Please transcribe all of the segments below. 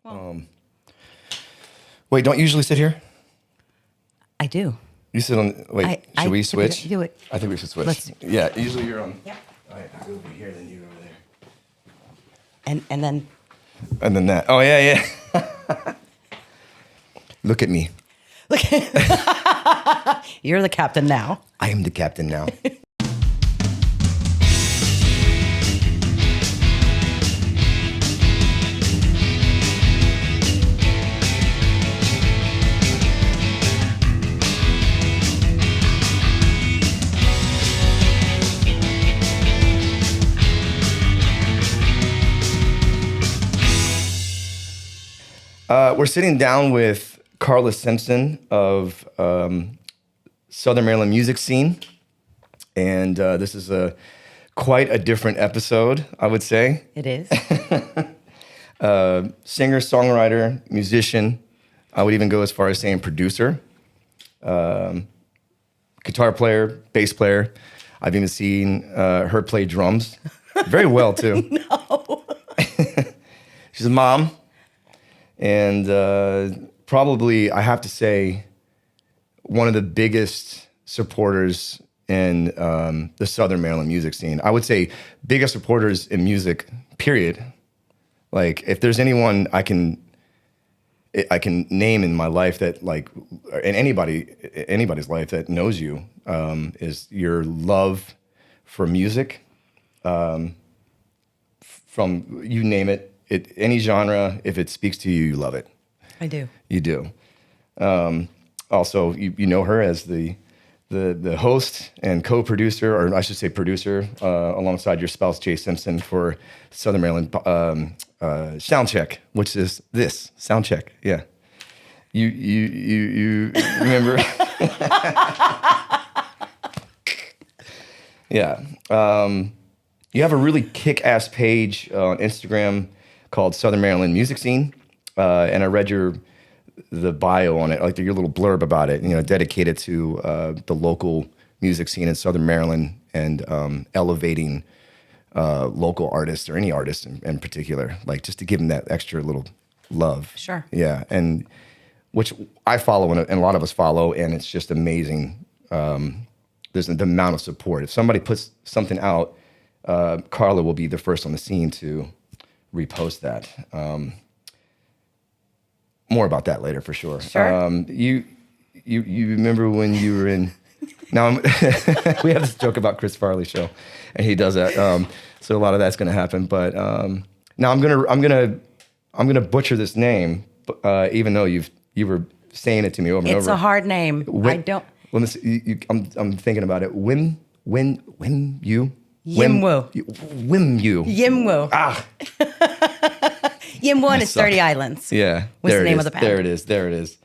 Well, wait, don't you usually sit here? I do. You sit on. Wait, should we switch? Do it. I think we should switch. Yeah, usually you're on. Yeah. All right, I'll go over here, then you're over there. And then. And then that. Oh yeah. Look at me. Look. You're the captain now. I am the captain now. We're sitting down with Carla Simpson of Southern Maryland music scene. And this is quite a different episode, I would say. It is. Singer, songwriter, musician. I would even go as far as saying producer. Guitar player, bass player. I've even seen her play drums. Very well, too. No. She's a mom. And probably, I have to say, one of the biggest supporters in the Southern Maryland music scene. I would say biggest supporters in music, period. Like, if there's anyone I can name in my life that, like, in anybody's life that knows you, is your love for music. From, you name it. Any genre, if it speaks to you, you love it. I do. You do. Also, you know her as the host and co-producer, or I should say producer, alongside your spouse Jay Simpson for Southern Maryland Soundcheck, which is this Soundcheck. Yeah, you remember? Yeah. You have a really kick-ass page on Instagram called Southern Maryland Music Scene, and I read the bio on it, like your little blurb about it, dedicated to the local music scene in Southern Maryland and elevating local artists or any artist in particular, like just to give them that extra little love. Sure. Yeah, and which I follow and a lot of us follow, and it's just amazing. There's the amount of support. If somebody puts something out, Carla will be the first on the scene to repost that. More about that later for sure. Sure. You remember when you were in? Now we have this joke about Chris Farley's show, and he does that. So a lot of that's going to happen. But now I'm gonna butcher this name, even though you were saying it to me over and over. It's a hard name. I don't. Well, I'm thinking about it. When you. Yimwoo. Wimyu. Yimwoo. Ah. Yimwoo and its 30 Islands. Yeah. Was the name of the band. There it is.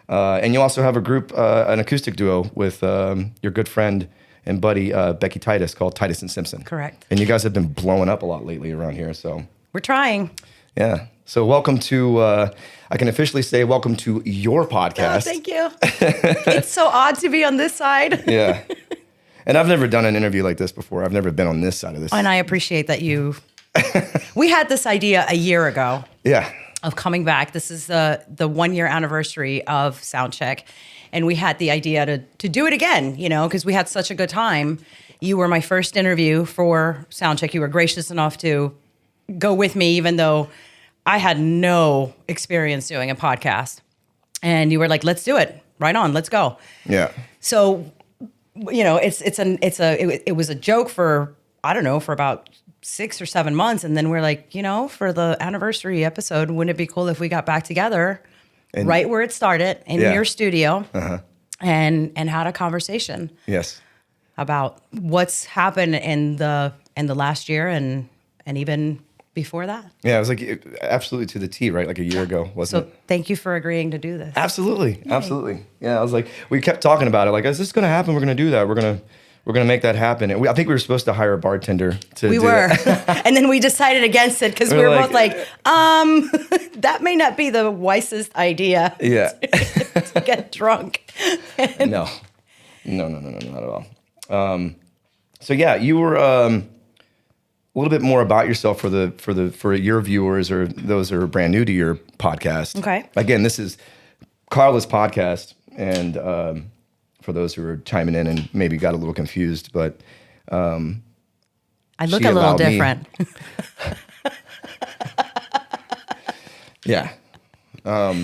And you also have a group, an acoustic duo with your good friend and buddy, Becky Titus, called Titus and Simpson. Correct. And you guys have been blowing up a lot lately around here, so. We're trying. Yeah. So welcome to, I can officially say welcome to your podcast. Oh, thank you. It's so odd to be on this side. Yeah. And I've never done an interview like this before. I've never been on this side of this. And I appreciate that you... We had this idea a year ago. Yeah. Of coming back. This is the 1 year anniversary of Soundcheck. And we had the idea to do it again, because we had such a good time. You were my first interview for Soundcheck. You were gracious enough to go with me, even though I had no experience doing a podcast. And you were like, let's do it. Right on. Let's go. Yeah. So... it was a joke for about 6 or 7 months. And then we're like, for the anniversary episode, wouldn't it be cool if we got back together right where it started in your studio and had a conversation. Yes. About what's happened in the last year and even before that. Yeah, it was like absolutely to the T, right? Like a year ago, wasn't it? So thank you for agreeing to do this. Absolutely. Yeah, I was like, we kept talking about it. Like, is this going to happen? We're going to do that. We're going to make that happen. And I think we were supposed to hire a bartender to do that. And then we decided against it because we were both like, that may not be the wisest idea. Yeah. To get drunk. No, not at all. So yeah, you were... little bit more about yourself for your viewers or those who are brand new to your podcast. Okay. Again, this is Carla's podcast, and for those who are chiming in and maybe got a little confused, but I look a little different. Yeah. Are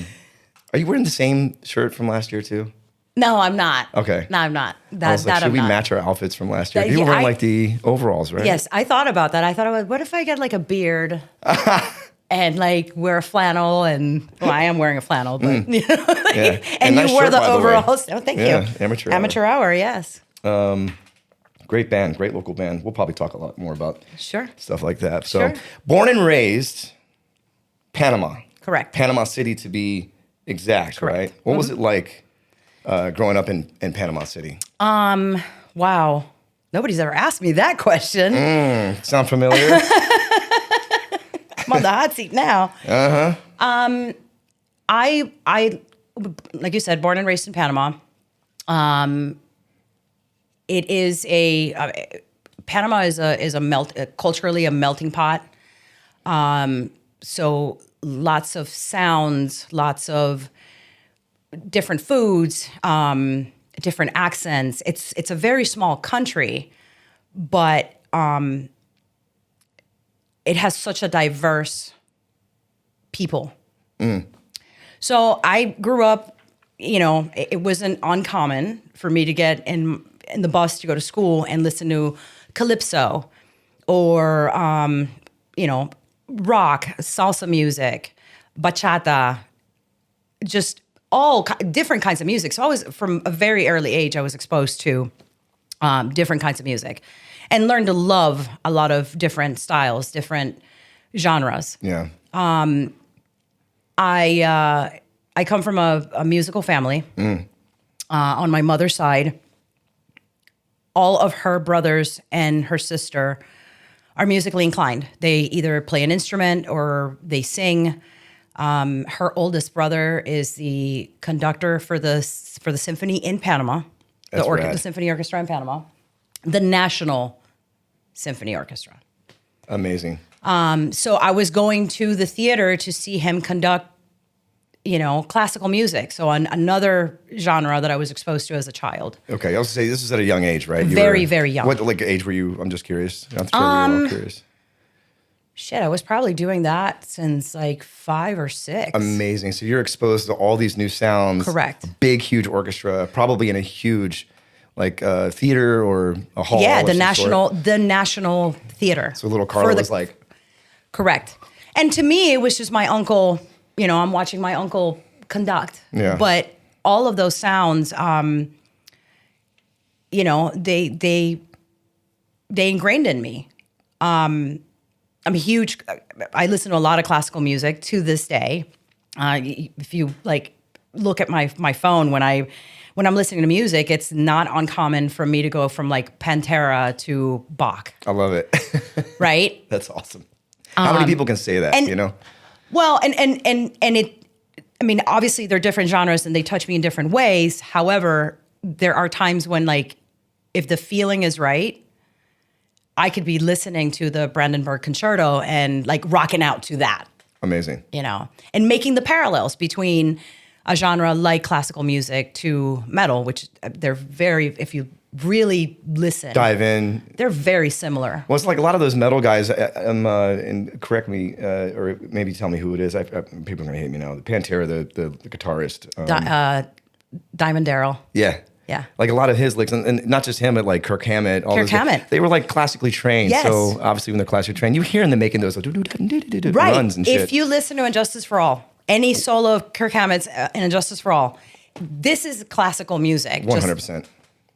you wearing the same shirt from last year too? No, I'm not. Okay. No, I'm not. I was like, should we match our outfits from last year? You were wearing like the overalls, right? Yes, I thought about that. I thought, what if I get like a beard and like wear a flannel and, well, I am wearing a flannel, but, you know, like, Yeah. and nice you wore shirt, the by overalls. way. Oh, thank Yeah, you. Amateur Hour, yes. Great band, great local band. We'll probably talk a lot more about Sure. stuff like that. So, Sure. born and raised Panama. Correct. Panama City to be exact, Correct. right? What was it like growing up in Panama City? Wow. Nobody's ever asked me that question. Sound familiar? I'm on the hot seat now. I like you said, born and raised in Panama. It is Panama is culturally a melting pot. So lots of sounds, lots of different foods, different accents. It's a very small country, but it has such a diverse people. So I grew up, you know, it wasn't uncommon for me to get in the bus to go to school and listen to calypso or, you know, rock, salsa music, bachata, just all different kinds of music. So I was, from a very early age, I was exposed to different kinds of music and learned to love a lot of different styles, different genres. Yeah. I come from a musical family. On my mother's side, all of her brothers and her sister are musically inclined. They either play an instrument or they sing. Her oldest brother is the conductor for the symphony in Panama, the symphony orchestra in Panama, the National Symphony Orchestra. Amazing. So I was going to the theater to see him conduct, you know, classical music. So another genre that I was exposed to as a child. Okay, I was gonna say this is at a young age, right? Very, very young. What like age were you? I'm just curious. I'm sure curious. Shit, I was probably doing that since like 5 or 6. Amazing. So you're exposed to all these new sounds. Correct. Big, huge orchestra, probably in a huge, like theater or a hall. Yeah, of the some National Theater. So little Carla was like. Correct. And to me, it was just my uncle. You know, I'm watching my uncle conduct. Yeah. But all of those sounds, you know, they ingrained in me. I'm a huge. I listen to a lot of classical music to this day. If you like look at my phone when I'm listening to music, it's not uncommon for me to go from like Pantera to Bach. I love it. Right? That's awesome. How many people can say that? You know. Well, and it. I mean, obviously they're different genres and they touch me in different ways. However, there are times when, like, if the feeling is right, I could be listening to the Brandenburg Concerto and like rocking out to that. Amazing. You know, and making the parallels between a genre like classical music to metal, which they're very, if you really listen, dive in, they're very similar. Well, it's like a lot of those metal guys, and correct me, or maybe tell me who it is. People are going to hate me now. The Pantera, the guitarist. Diamond Daryl. Yeah. Yeah. Like a lot of his licks, and not just him, but like Kirk Hammett. Hammett. They were like classically trained. Yes. So obviously when they're classically trained, you hear them making those right. runs and shit. If you listen to Injustice for All, any solo of Kirk Hammett's in Injustice for All, this is classical music. 100%.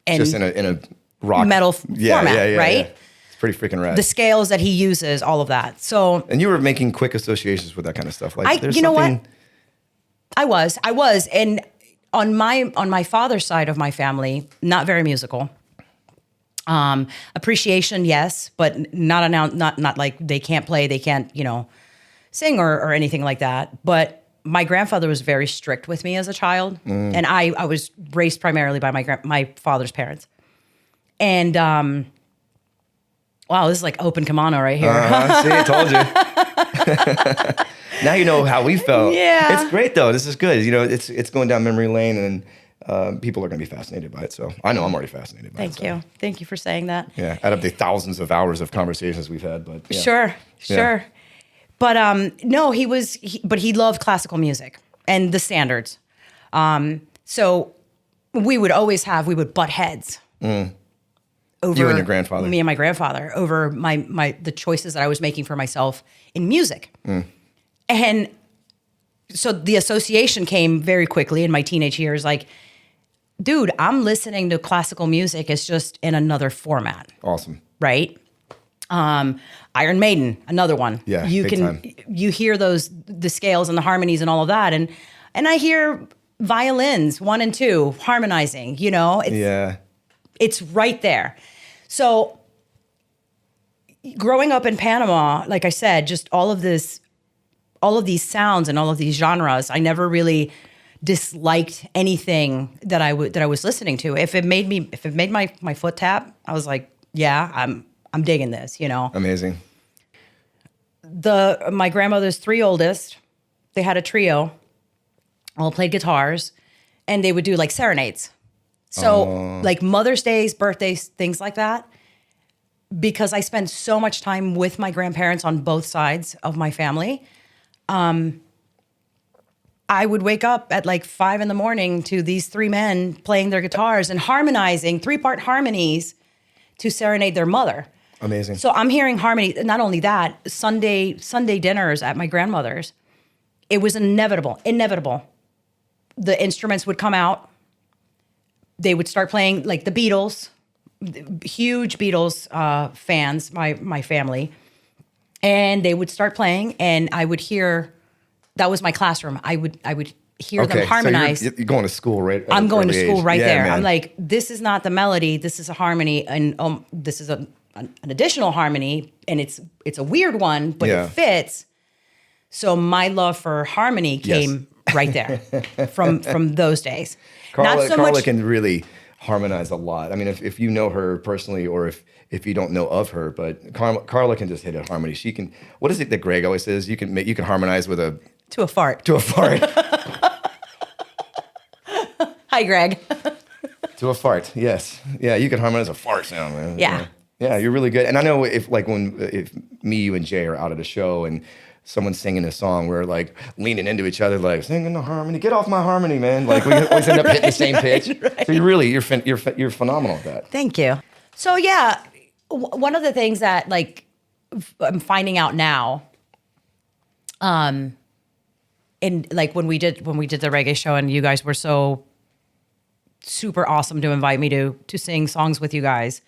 Just in a rock metal format, right? Yeah. It's pretty freaking rad. The scales that he uses, all of that. So, and you were making quick associations with that kind of stuff. Like, you know what? I was, and on my father's side of my family, not very musical. Appreciation, yes, but not like they can't play, they can't, you know, sing or anything like that. But my grandfather was very strict with me as a child, and I was raised primarily by my father's parents. And Wow, this is like open kimono right here. See, I told you. Now you know how we felt. Yeah. It's great though. This is good. You know, it's going down memory lane, and people are going to be fascinated by it. So I know I'm already fascinated by it. Thank you. Thank you for saying that. Yeah, out of the thousands of hours of conversations we've had, but yeah. Sure. Yeah. But no, but he loved classical music and the standards. So we would butt heads. Over You and your grandfather. Me and my grandfather over the choices that I was making for myself in music. And so the association came very quickly in my teenage years, like, dude, I'm listening to classical music. It's just in another format. Awesome. Right? Iron Maiden, another one. Yeah, you big time. You hear the scales and the harmonies and all of that, and I hear violins 1 and 2 harmonizing. You know, it's right there. So growing up in Panama, like I said, just all of these sounds and all of these genres, I never really disliked anything that I was listening to. If it made my foot tap, I was like, yeah, I'm digging this, you know. Amazing. My grandmother's 3 oldest, they had a trio, all played guitars, and they would do like serenades. So like Mother's Days, birthdays, things like that. Because I spent so much time with my grandparents on both sides of my family, I would wake up at like 5 a.m. to these 3 men playing their guitars and harmonizing 3-part harmonies to serenade their mother. Amazing. So I'm hearing harmony. Not only that, Sunday dinners at my grandmother's, it was inevitable. The instruments would come out. They would start playing like the Beatles, huge Beatles fans, my family. And they would start playing, and I would hear, that was my classroom. I would hear them harmonize. So you're going to school, right? I'm going to school right there. Man. I'm like, this is not the melody. This is a harmony, and this is an additional harmony, and it's a weird one, but it fits. So my love for harmony came right there from those days. Carla can really harmonize a lot. I mean, if you know her personally, or if you don't know of her, but Carla can just hit a harmony. She can. What is it that Greg always says? You can harmonize with a to a fart. To a fart. Hi, Greg. To a fart. Yes. Yeah. You can harmonize a fart sound, man. Yeah. Yeah. You're really good. And I know if me, you, and Jay are out at a show and someone's singing a song, we're like leaning into each other, like singing the harmony. Get off my harmony, man. Like we always end up hitting the same pitch. Right. So you're phenomenal at that. Thank you. So yeah, one of the things that like I'm finding out now, and like when we did the reggae show, and you guys were so super awesome to invite me to sing songs with you guys,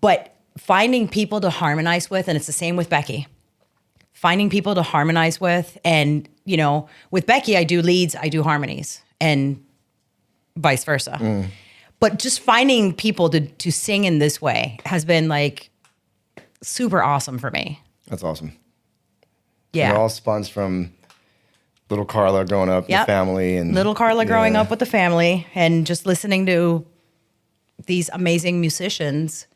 but finding people to harmonize with, and it's the same with Becky. Finding people to harmonize with, and you know, with Becky, I do leads, I do harmonies, and vice versa. But just finding people to sing in this way has been like super awesome for me. That's awesome. Yeah, it all spawns from little Carla growing up with family, and little Carla growing up with the family, and just listening to these amazing musicians,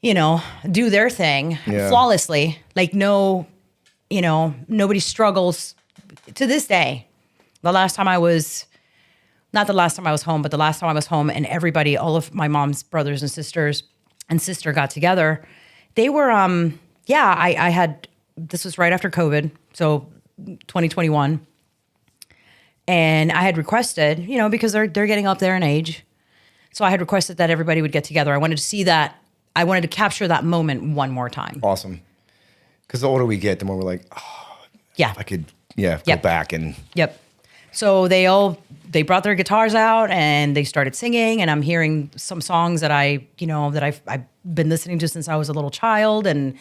you know, do their thing flawlessly. Like nobody struggles to this day. Not the last time I was home, but the last time I was home, and everybody, all of my mom's brothers and sisters and sister got together. They were, I had, this was right after COVID, so 2021. And I had requested, you know, because they're getting up there in age. So I had requested that everybody would get together. I wanted to see that. I wanted to capture that moment one more time. Awesome. Because the older we get, the more we're like, if I could, go back and. Yep. So they brought their guitars out and they started singing, and I'm hearing some songs that I've been listening to since I was a little child, and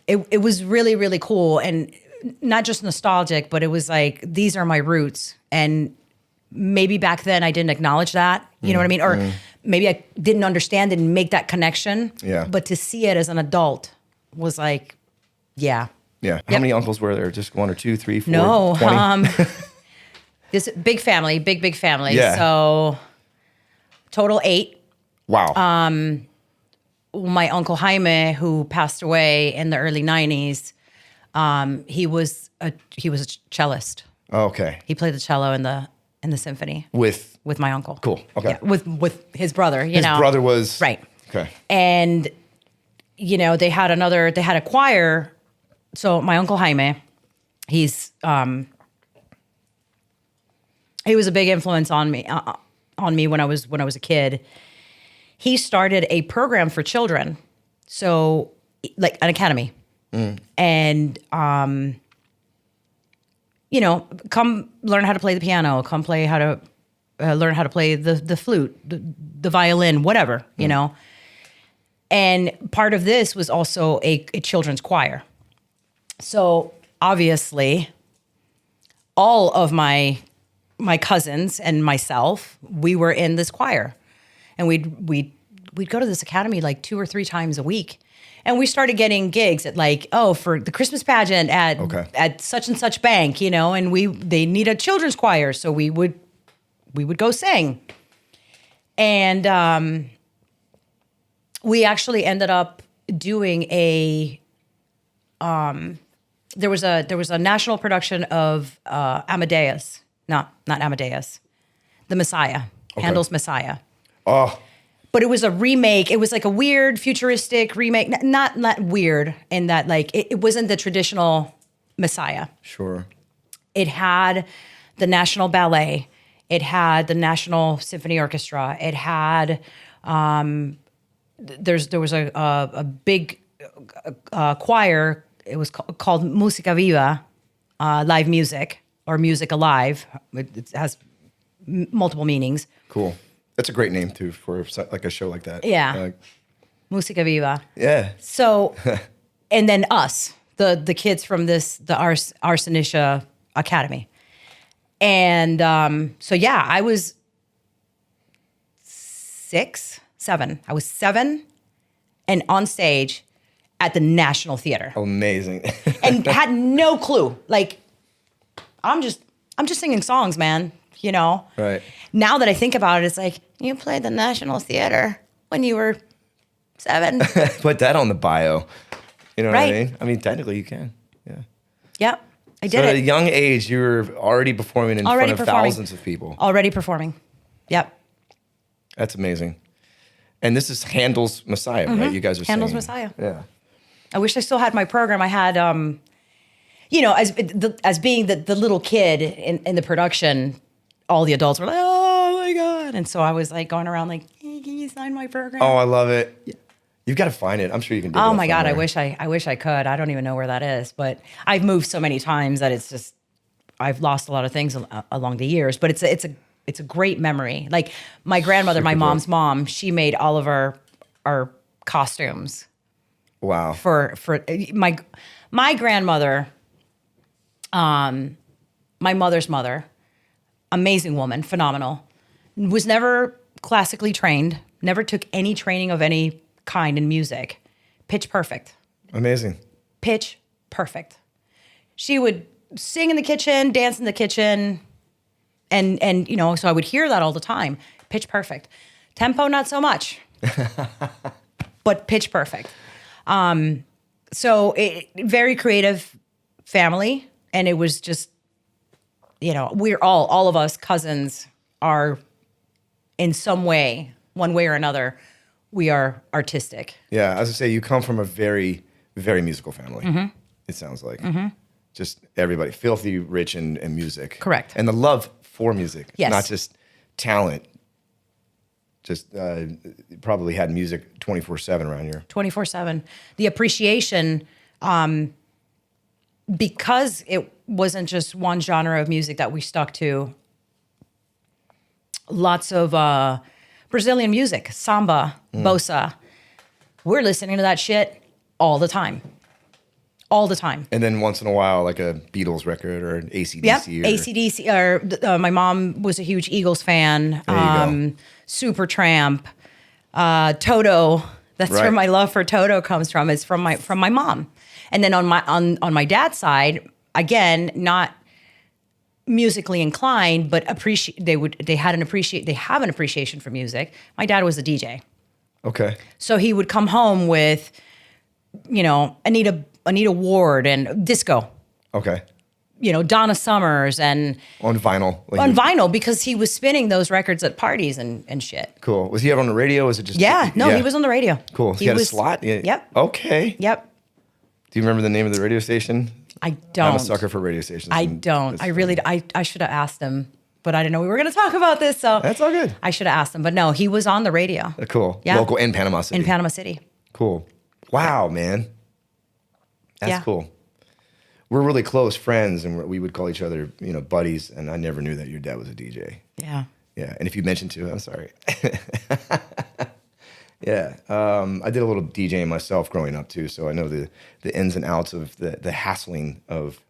it was really, really cool, and not just nostalgic, but it was like, these are my roots. And maybe back then I didn't acknowledge that, you know what I mean? Or maybe I didn't understand and make that connection. Yeah. But to see it as an adult was like, yeah. Yeah. How many uncles were there? Just 1 or 2, 3, 4? No. 20? This big family. Yeah. So total 8. Wow. My uncle Jaime, who passed away in the early 90s, he was a cellist. Okay. He played the cello in the symphony With my uncle. Cool. Okay. Yeah, with his brother, his brother was right. Okay. And they had a choir. So my uncle Jaime, he was a big influence on me when I was a kid. He started a program for children, so like an academy, and come learn how to play the piano, come play how to learn how to play the flute, the violin, whatever, And part of this was also a children's choir. So obviously, all of my cousins and myself, we were in this choir, and we'd go to this academy like 2 or 3 times a week, and we started getting gigs at for the Christmas pageant at such and such bank, and they need a children's choir, so we would go sing, and we actually ended up doing there was a national production of Amadeus. Not Amadeus, the Messiah, Handel's Messiah. Oh, but it was a remake. It was like a weird futuristic remake. Not weird in that it wasn't the traditional Messiah. sure. It had the National Ballet. It had the National Symphony Orchestra. It had there was a big choir. It was called Musica Viva, live music. Or Music Alive. It has multiple meanings. Cool. That's a great name too for like a show like that. Yeah. Musica Viva. Yeah. So, and then us, the kids from the Arsenisha Academy. And so yeah, I was 7. I was 7 and on stage at the National Theater. Amazing. And had no clue. I'm just singing songs, man, Right. Now that I think about it, it's like, you played the National Theater when you were 7. Put that on the bio. You know Right. what I mean? I mean, technically you can. Yeah. Yep, I did So at it. a young age, you were already performing in front of thousands of people. Already performing. Yep. That's amazing. And this is Handel's Messiah, right? You guys are Handel's singing. Messiah. Yeah. I wish I still had my program. I had, as being the little kid in the production, all the adults were like, oh my God. And so I was going around hey, can you sign my program? Oh, I love it. Yeah. You've got to find it. I'm sure you can do it. Oh my God, I wish I could. I don't even know where that is, but I've moved so many times that it's just, I've lost a lot of things along the years, but it's a great memory. Like my grandmother, my mom's mom, she made all of our costumes. Wow. For my grandmother, my mother's mother, amazing woman, phenomenal, was never classically trained, never took any training of any kind in music. Pitch perfect. Amazing. Pitch perfect. She would sing in the kitchen, dance in the kitchen, and so I would hear that all the time. Pitch perfect. Tempo, not so much, but pitch perfect. So very creative family, and it was just, we're all of us cousins are in some way, one way or another, we are artistic. Yeah, as I say, you come from a very, very musical family. It sounds like. Just everybody, filthy rich in music. Correct. And the love for music, Yes. not just talent. Just probably had music 24/7 around here. 24/7. The appreciation, because it wasn't just one genre of music that we stuck to. Lots of Brazilian music, samba, bossa. We're listening to that shit all the time. All the time. And then once in a while, like a Beatles record or an AC/DC. Yep, AC/DC. Or my mom was a huge Eagles fan. There you go. Supertramp, Toto. That's Right. where my love for Toto comes from. It's from my mom. And then on my dad's side, again, not musically inclined, but they have an appreciation for music. My dad was a DJ. Okay. So he would come home with, Anita Ward and disco, Okay. Donna Summers and On vinyl. on vinyl because he was spinning those records at parties and shit. Cool. Was he ever on the radio? Was it just? Yeah, no, he was on the radio. Cool. He had a slot? Yeah. Yep. Okay. Yep. Do you remember the name of the radio station? I don't. I'm a sucker for radio stations. I don't. I should have asked him, but I didn't know we were going to talk about this. So That's all good. I should have asked him, but no, he was on the radio. Cool. Yeah. Local in Panama City. In Panama City. Cool. Wow, man. That's Yeah. cool. We're really close friends, and we would call each other, buddies. And I never knew that your dad was a DJ. Yeah. Yeah, and if you mentioned to, I'm sorry. Yeah, I did a little DJing myself growing up too, so I know the ins and outs of the hassling of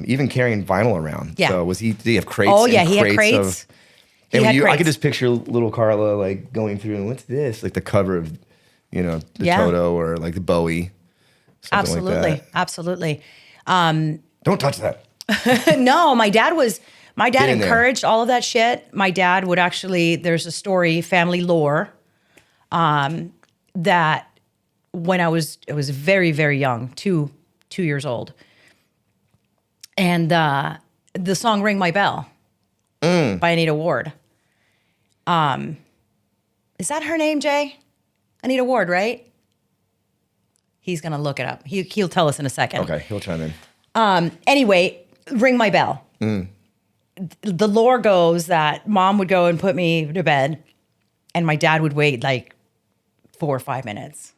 even carrying vinyl around. Yeah. So did he have crates? Oh yeah, and he had crates. I could just picture little Carla like going through and what's this? Like the cover of, the Toto or like the Bowie. Absolutely, like that. absolutely. Don't touch that. No, my dad in there. encouraged all of that shit. My dad would actually, there's a story, family lore, that when I was very, very young, two years old. And the song Ring My Bell by Anita Ward. Is that her name, Jay? Anita Ward, right? He's going to look it up. He'll tell us in a second. Okay, he'll chime in. Anyway, Ring My Bell. The lore goes that mom would go and put me to bed, and my dad would wait like 4 or 5 minutes,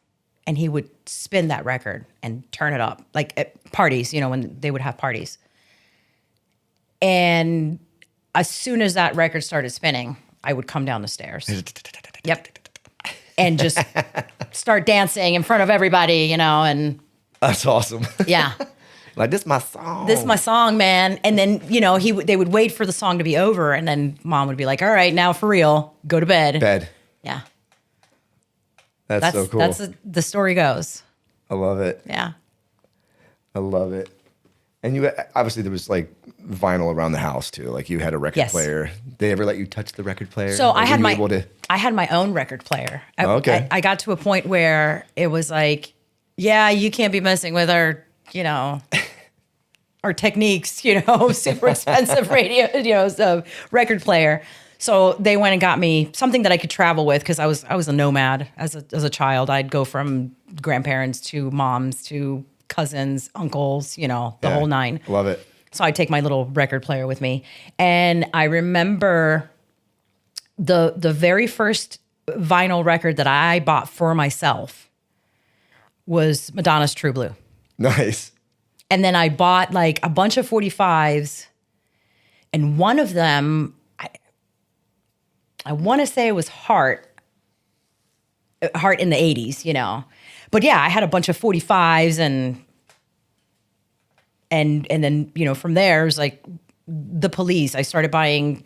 and he would spin that record and turn it up, like at parties, when they would have parties. And as soon as that record started spinning, I would come down the stairs. Yep. And just start dancing in front of everybody, and That's awesome. yeah. Like, this is my song. This is my song, man. And then, they would wait for the song to be over, and then mom would be like, all right, now for real, go to bed. Bed. Yeah. That's so cool. That's the story goes. I love it. Yeah. I love it. And you obviously there was like vinyl around the house too. Like you had a record Yes. player. Did they ever let you touch the record player? So Or I had were you able to? I had my own record player. Okay. I got to a point where it was like, yeah, you can't be messing with our, our techniques, super expensive radio, so record player. So they went and got me something that I could travel with because I was a nomad as a child. I'd go from grandparents to moms to cousins, uncles, the whole nine. Love it. So I'd take my little record player with me. And I remember the very first vinyl record that I bought for myself was Madonna's True Blue. Nice. And then I bought like a bunch of 45s, and one of them, I want to say it was Heart in the 80s, But yeah, I had a bunch of 45s and then, from there it was like the Police. I started buying,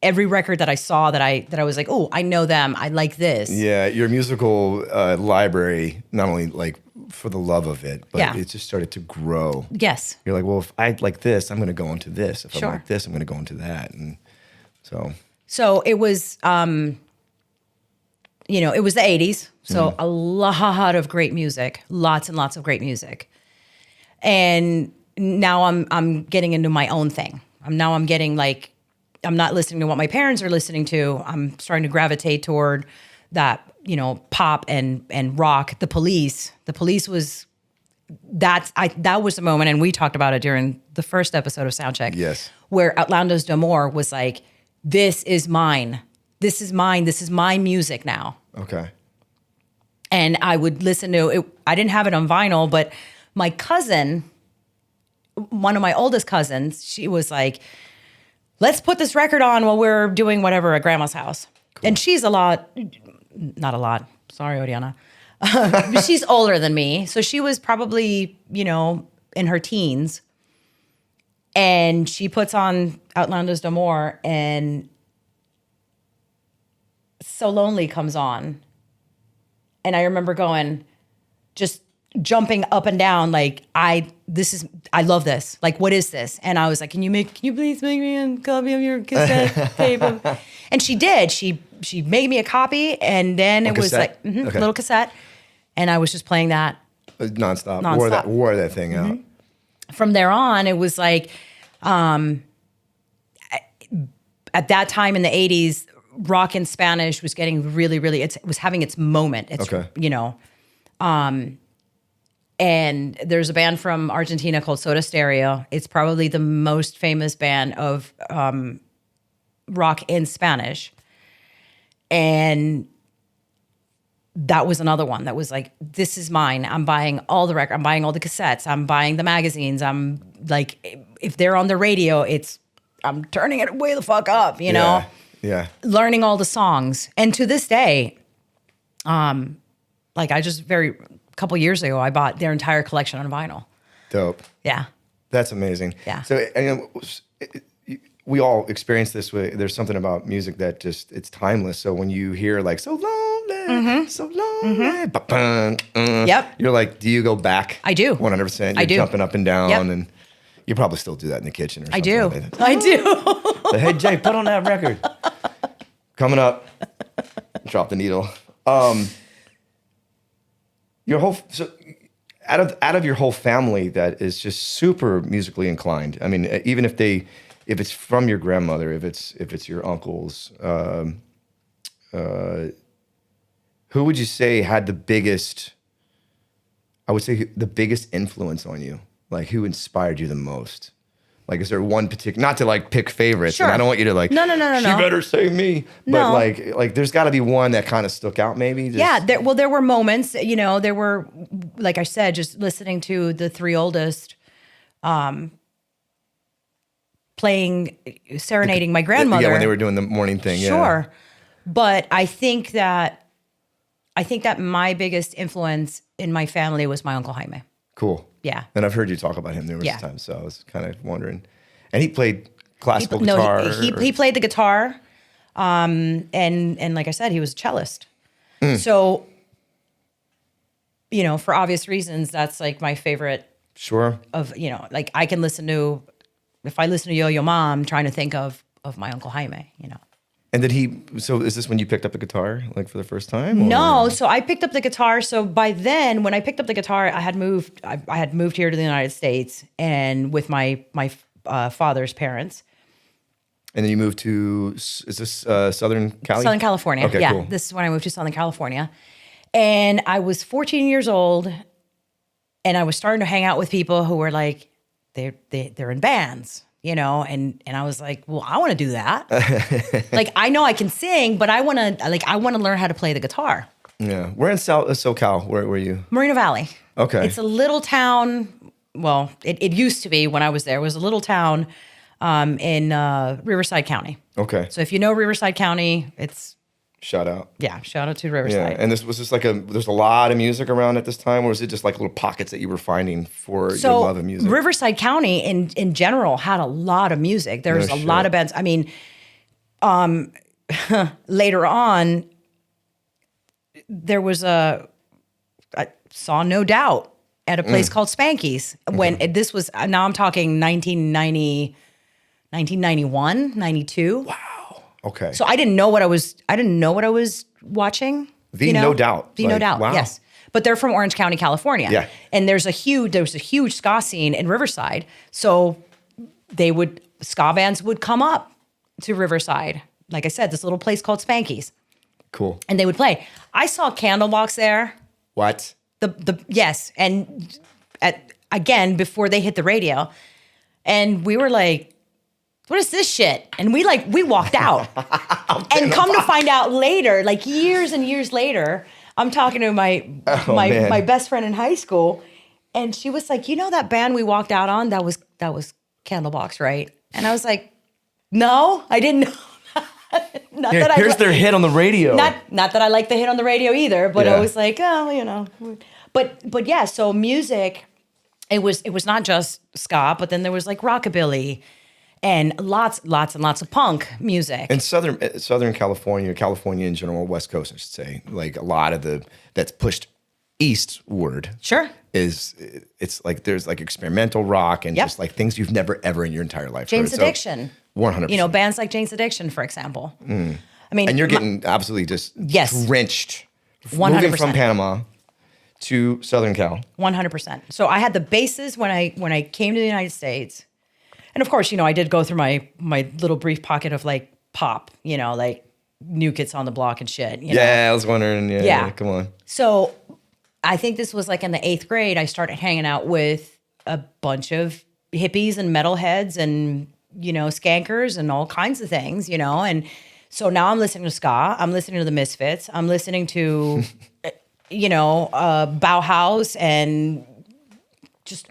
every record that I saw that I was like, oh, I know them. I like this. Yeah, your musical library, not only like for the love of it, but Yeah. it just started to grow. Yes. You're like, well, if I like this, I'm going to go into this. If Sure. I like this, I'm going to go into that. And so. So it was, it was the 80s. So a lot of great music, lots and lots of great music. And now I'm getting into my own thing. I'm getting like, I'm not listening to what my parents are listening to. I'm starting to gravitate toward that, pop and rock. The Police was, that was the moment, and we talked about it during the first episode of Soundcheck. Yes. Where Outlandos d'Amour was like, this is mine. This is mine. This is my music now. Okay. And I would listen to it. I didn't have it on vinyl, but my cousin, one of my oldest cousins, she was like, let's put this record on while we're doing whatever at grandma's house. Cool. And she's not a lot. Sorry, Oriana. She's older than me. So she was probably, in her teens. And she puts on Outlandos d'Amour, and So Lonely comes on. And I remember going, just jumping up and down like I love this. Like, what is this? And I was like, can you please make me a copy of your cassette tape? And she did. She made me a copy, and then it was like little cassette, and I was just playing that nonstop. Nonstop. Wore that thing out. From there on, it was like, at that time in the 80s, rock in Spanish was getting really, really, it was having its moment. It's, you know, and there's a band from Argentina called Soda Stereo. It's probably the most famous band of rock in Spanish. And that was another one that was like, this is mine. I'm buying all the records. I'm buying all the cassettes. I'm buying the magazines. I'm like, if they're on the radio, I'm turning it way the fuck up, you know? Yeah. Learning all the songs. And to this day, like a couple years ago, I bought their entire collection on vinyl. Dope. Yeah. That's amazing. Yeah. So we all experience this way. There's something about music that just, it's timeless. So when you hear like, so lonely, so lonely, Yep. You're like, do you go back? I do. 100%. I do. Jumping up and down. Yep. And you probably still do that in the kitchen or something. I do. Like that. I do. Like, hey, Jay, put on that record. Coming up. Drop the needle. Your whole, so out of your whole family that is just super musically inclined. I mean, even if it's from your grandmother, if it's your uncles, who would you say had the biggest? I would say the biggest influence on you. Like, who inspired you the most? Like, is there one particular? Not to like pick favorites. Sure. And I don't want you to like. No. She better say me. No. But like, there's got to be one that kind of stuck out, maybe. Yeah. There were moments. You know, there were, like I said, just listening to the three oldest, serenading my grandmother. Yeah, when they were doing the morning thing. Yeah. Sure. But I think that my biggest influence in my family was my Uncle Jaime. Cool. Yeah. And I've heard you talk about him numerous times, so I was kind of wondering. And he played classical guitar. No, he played the guitar, and like I said, he was a cellist. So, you know, for obvious reasons, that's like my favorite. Sure. Of, you know, like I can listen to, if I listen to Yo-Yo Ma, I'm trying to think of my Uncle Jaime, you know. And so is this when you picked up the guitar, like for the first time? Or? No, so I picked up the guitar. So by then, when I picked up the guitar, I had moved here to the United States, and with my father's parents. And then you moved to, is this Southern Cali? Southern California, Okay, yeah. cool. This is when I moved to Southern California. And I was 14 years old, and I was starting to hang out with people who were like, they're in bands. You know, and I was like, well, I want to do that. Like, I know I can sing, but I want to learn how to play the guitar. Yeah. Where in SoCal? Where were you? Moreno Valley. Okay. It's a little town. Well, it used to be when I was there. It was a little town in Riverside County. Okay. So if you know Riverside County, it's... Shout out. Yeah, shout out to Riverside. Yeah, and this was just like there's a lot of music around at this time, or was it just like little pockets that you were finding for your love of music? Riverside County in general had a lot of music. There's a lot of bands. I mean, later on, there was I saw No Doubt at a place called Spanky's. When this was, now I'm talking 1991, 92. Wow. Okay. So I didn't know what I was watching. No Doubt. No Doubt. Wow. Yes. But they're from Orange County, California. Yeah. And there was a huge ska scene in Riverside. So ska bands would come up to Riverside. Like I said, this little place called Spanky's. Cool. And they would play. I saw Candlebox there. What? Yes. And again, before they hit the radio. And we were like, what is this shit? And we walked out. And come to find out later, like years and years later, I'm talking to my best friend in high school, and she was like, you know that band we walked out on? That was Candlebox, right? And I was like, no, I didn't know. Here's their hit on the radio. Not that I like the hit on the radio either, but I was like, oh, you know. But yeah, so music, it was not just ska, but then there was like rockabilly, and lots and lots of punk music. And Southern California in general, West Coast, I should say, like a lot of that's pushed eastward. Sure. It's like there's like experimental rock and Yep. just like things you've never ever in your entire life Jane's heard. Addiction. 100%. You know, bands like Jane's Addiction, for example. I mean, And you're getting absolutely just Yes. drenched. 100%. Moving from Panama to Southern Cal. 100%. So I had the bases when I came to the United States. And of course, you know, I did go through my little brief pocket of like pop, you know, like New Kids on the Block and shit. You know? I was wondering. Yeah, come on. So I think this was like in the 8th grade, I started hanging out with a bunch of hippies and metalheads and, you know, skankers and all kinds of things, you know. And so now I'm listening to ska. I'm listening to the Misfits. I'm listening to, you know, Bauhaus and just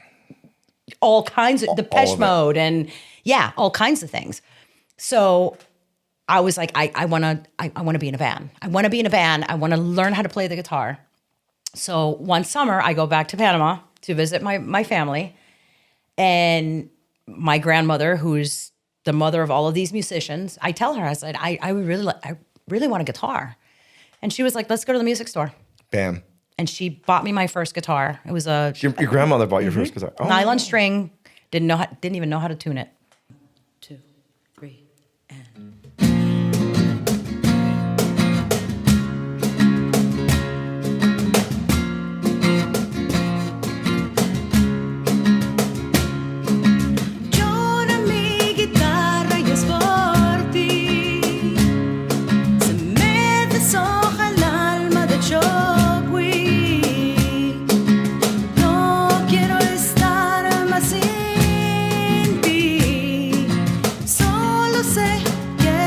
all kinds of Depeche Mode and all kinds of things. So I was like, I want to be in a band. I want to be in a band. I want to learn how to play the guitar. So one summer I go back to Panama to visit my family, and my grandmother, who's the mother of all of these musicians, I tell her, I said, I really want a guitar. And she was like, let's go to the music store. Bam. And she bought me my first guitar. It was Your grandmother bought your first guitar. Oh. nylon string. Didn't even know how to tune it. 2, 3, and. Sé que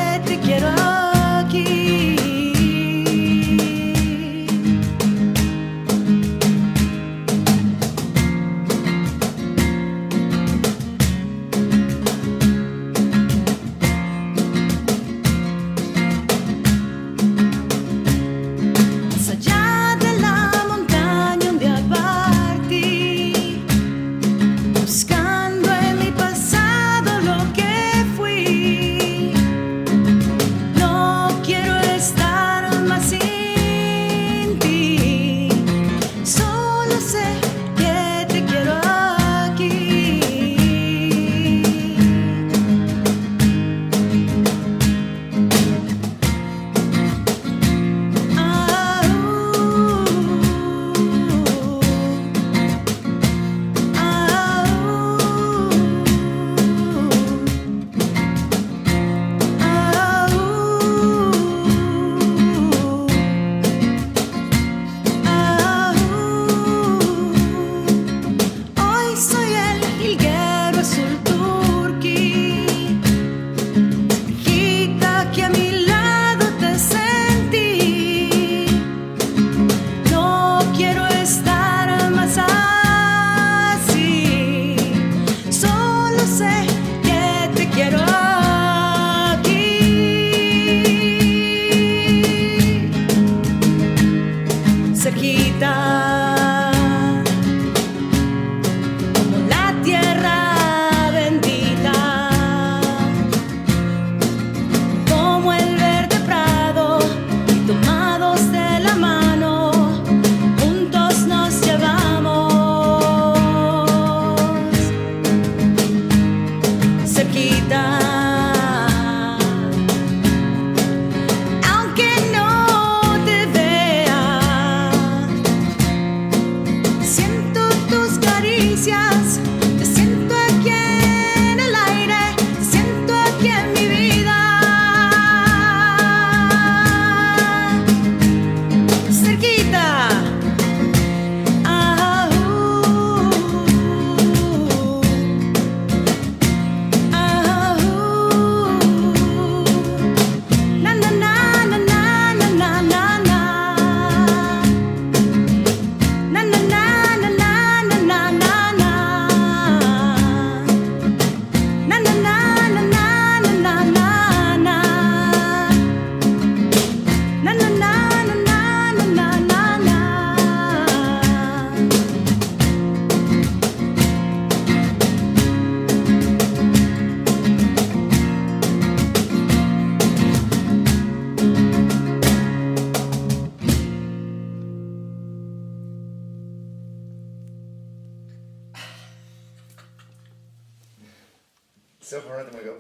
So far, I'm gonna go.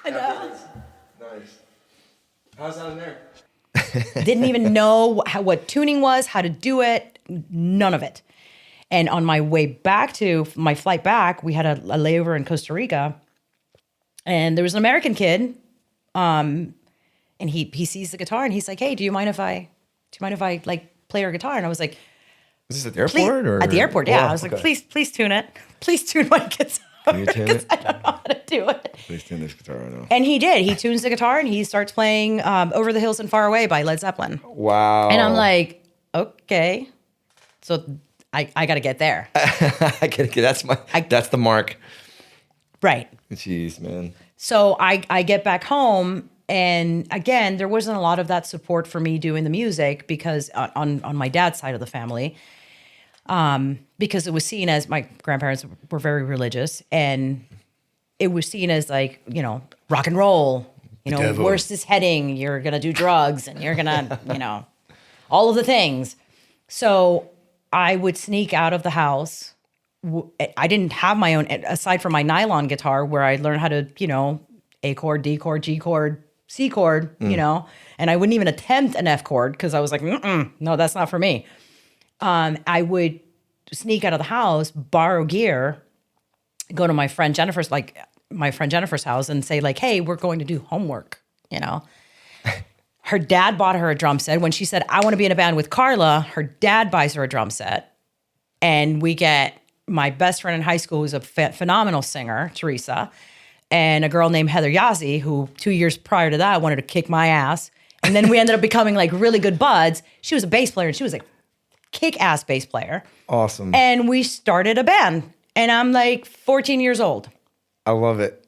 I know. Nice. How's that in there? Didn't even know what tuning was, how to do it, none of it. And on my way back to my flight back, we had a layover in Costa Rica, and there was an American kid, and he sees the guitar and he's like, "Hey, do you mind if I like play your guitar?" And I was like, "Is this at the airport or at the airport?" Yeah, oh, I was like, okay. "Please tune it. Please tune my guitar." Can you tune it? I don't know how to do it. Please tune this guitar right now. And he did. He tunes the guitar and he starts playing "Over the Hills and Far Away" by Led Zeppelin. Wow. And I'm like, okay, so I got to get there. I get that's the mark. Right. Jeez, man. So I get back home, and again, there wasn't a lot of that support for me doing the music because on my dad's side of the family, because it was seen as my grandparents were very religious, and it was seen as like, you know, rock and roll, you know, devil. worst is heading, you're going to do drugs and you're going to, you know, all of the things. So I would sneak out of the house. I didn't have my own, aside from my nylon guitar where I learned how to, you know, A chord, D chord, G chord, C chord, you know, and I wouldn't even attempt an F chord because I was like, no, that's not for me. I would sneak out of the house, borrow gear, go to my friend Jennifer's house and say like, "Hey, we're going to do homework," you know. Her dad bought her a drum set. When she said, "I want to be in a band with Carla," her dad buys her a drum set. And we get my best friend in high school, who's a phenomenal singer, Teresa, and a girl named Heather Yazzie, who 2 years prior to that wanted to kick my ass. And then we ended up becoming like really good buds. She was a bass player and she was a kick-ass bass player. Awesome. And we started a band. And I'm like 14 years old. I love it.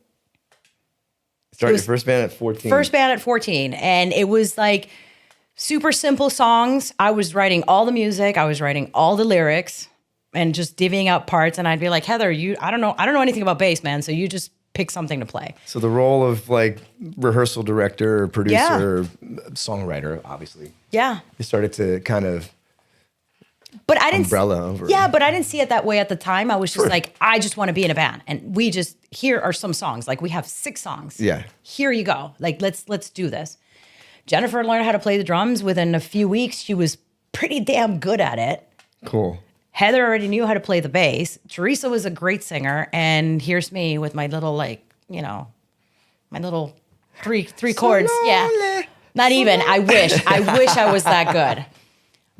Start your first band at 14. First band at 14. And it was like super simple songs. I was writing all the music. I was writing all the lyrics and just divvying out parts. And I'd be like, "Heather, I don't know anything about bass, man. So you just pick something to play." So the role of like rehearsal director or producer or songwriter, obviously. Yeah. You started to kind of But I didn't umbrella over. Yeah, but I didn't see it that way at the time. I was just like, I just want to be in a band. And here are some songs. Like we have 6 songs. Yeah. Here you go. Like let's do this. Jennifer learned how to play the drums within a few weeks. She was pretty damn good at it. Cool. Heather already knew how to play the bass. Teresa was a great singer. And here's me with my little, like, you know, my little three chords. Yeah. Not even. I wish I was that good.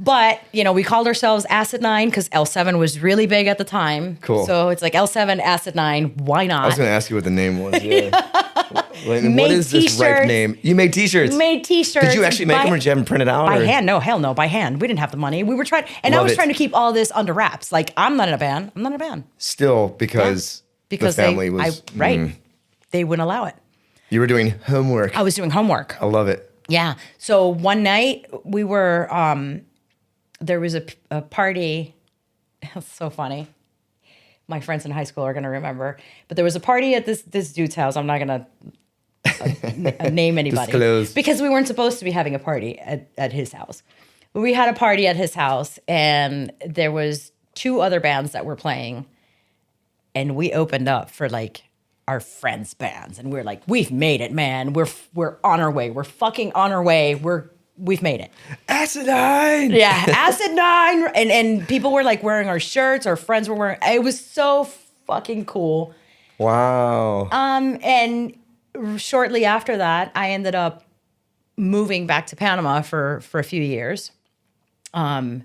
But, you know, we called ourselves Acid 9 because L7 was really big at the time. Cool. So it's like L7, Acid 9. Why not? I was going to ask you what the name was. Yeah. What Made is this right t-shirts. name? You made t-shirts. Made t-shirts. Did you actually make them or did you have them printed out? By or? hand? No, hell no, by hand. We didn't have the money. We were trying, and I Love was it. trying to keep all this under wraps. Like, I'm not in a band. Still, because the family was... They wouldn't allow it. You were doing homework. I was doing homework. I love it. Yeah. So one night we were, there was a party. It's so funny. My friends in high school are going to remember. But there was a party at this dude's house. I'm not going to name anybody. Disclose. Because we weren't supposed to be having a party at his house. But we had a party at his house, and there was 2 other bands that were playing. And we opened up for, like, our friends' bands. And we're like, we've made it, man. We're on our way. We're fucking on our way. We've made it. Acid 9! Yeah, Acid 9. And people were like wearing our shirts. Our friends were wearing, it was so fucking cool. Wow. And shortly after that, I ended up moving back to Panama for a few years. I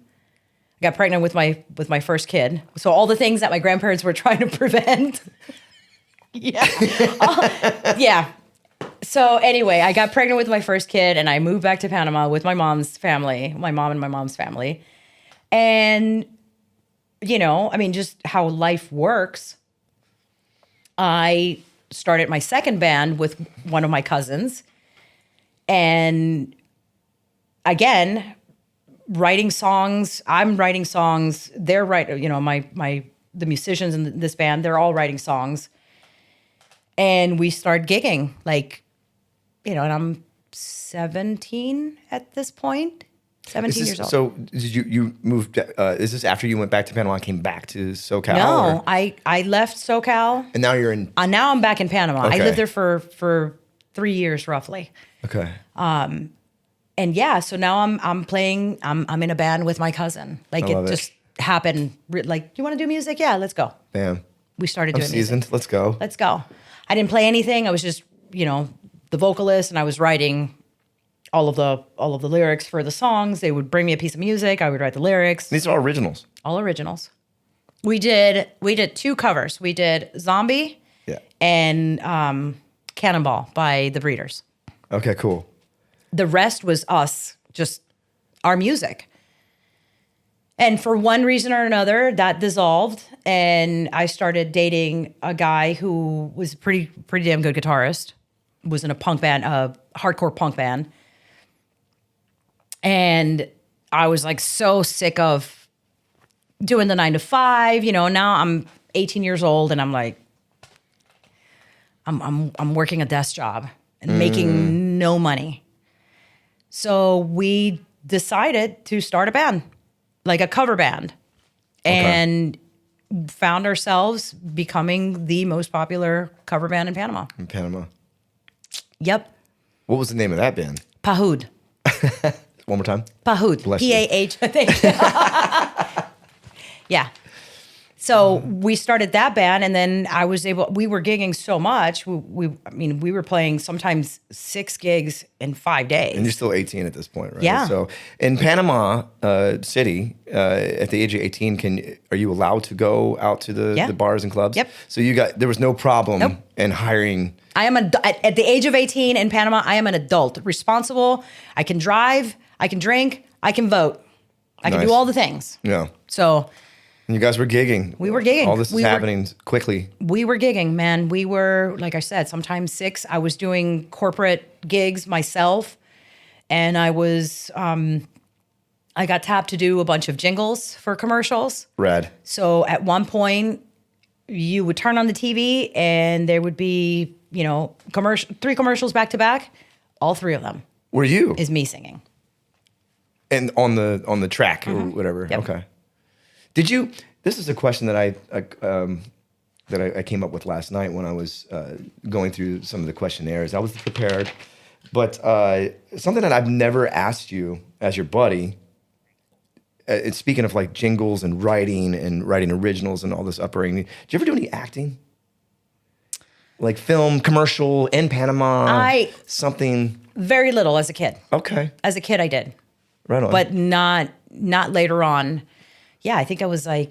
got pregnant with my first kid. So all the things that my grandparents were trying to prevent. Yeah. Yeah. So anyway, I got pregnant with my first kid and I moved back to Panama with my mom's family, my mom and my mom's family. And, you know, I mean, just how life works. I started my second band with one of my cousins. And again, writing songs, I'm writing songs, they're writing, you know, the musicians in this band, they're all writing songs. And we started gigging, like, you know, and I'm 17 at this point. 17 years old. So did you moved? Is this after you went back to Panama and came back to SoCal? No, or? I left SoCal. And now you're in. Now I'm back in Panama. Okay. I lived there for 3 years roughly. Okay. And yeah, so now I'm playing. I'm in a band with my cousin. Like it just happened. Like, you want to do music? Yeah, let's go. Bam. We started doing seasoned. music. Let's go. Let's go. I didn't play anything. I was just, the vocalist, and I was writing all of the lyrics for the songs. They would bring me a piece of music. I would write the lyrics. These are all originals. All originals. We did 2 covers. We did Zombie and Cannonball by The Breeders. Okay, cool. The rest was us, just our music. And for one reason or another, that dissolved, and I started dating a guy who was pretty damn good guitarist. Was in a punk band, a hardcore punk band. And I was like so sick of doing the 9 to 5. Now I'm 18 years old, and I'm like, I'm working a desk job and making no money. So we decided to start a band, like a cover band, and found ourselves becoming the most popular cover band in Panama. In Panama. Yep. What was the name of that band? Pahud. One more time. Pahud. Bless you. P-A-H, I think. Yeah. So we started that band, and then we were gigging so much. We were playing sometimes 6 gigs in 5 days. And you're still 18 at this point, right? Yeah. So in Panama City, at the age of 18, are you allowed to go out to the bars and clubs? Yep. So there was no problem in hiring. I am at the age of 18 in Panama. I am an adult, responsible. I can drive. I can drink. I can vote. I can do all the things. Yeah. So. And you guys were gigging. We were gigging. All this is happening quickly. We were gigging, man. We were, like I said, sometimes 6. I was doing corporate gigs myself, and I got tapped to do a bunch of jingles for commercials. Rad. So at one point, you would turn on the TV, and there would be, 3 commercials back to back. All 3 of them. Were you? Is me singing. And on the track or whatever. Yep. Okay. Did you? This is a question that I came up with last night when I was going through some of the questionnaires. I was prepared, but something that I've never asked you as your buddy. It's speaking of like jingles and writing originals and all this upbringing. Did you ever do any acting? Like film, commercial in Panama? Something. Very little as a kid. Okay. As a kid, I did. Right on. But not later on. Yeah, I think I was in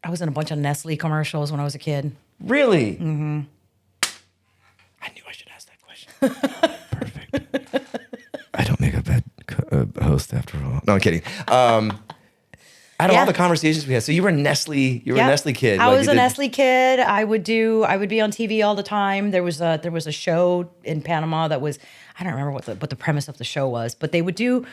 a bunch of Nestle commercials when I was a kid. Really? Mm-hmm. I knew I should ask that question. Perfect. I don't make a bad host after all. No, I'm kidding. Out of all the conversations we had, so you were a Nestle kid. I was a Nestle kid. I would be on TV all the time. There was a show in Panama that was, I don't remember what the premise of the show was, but the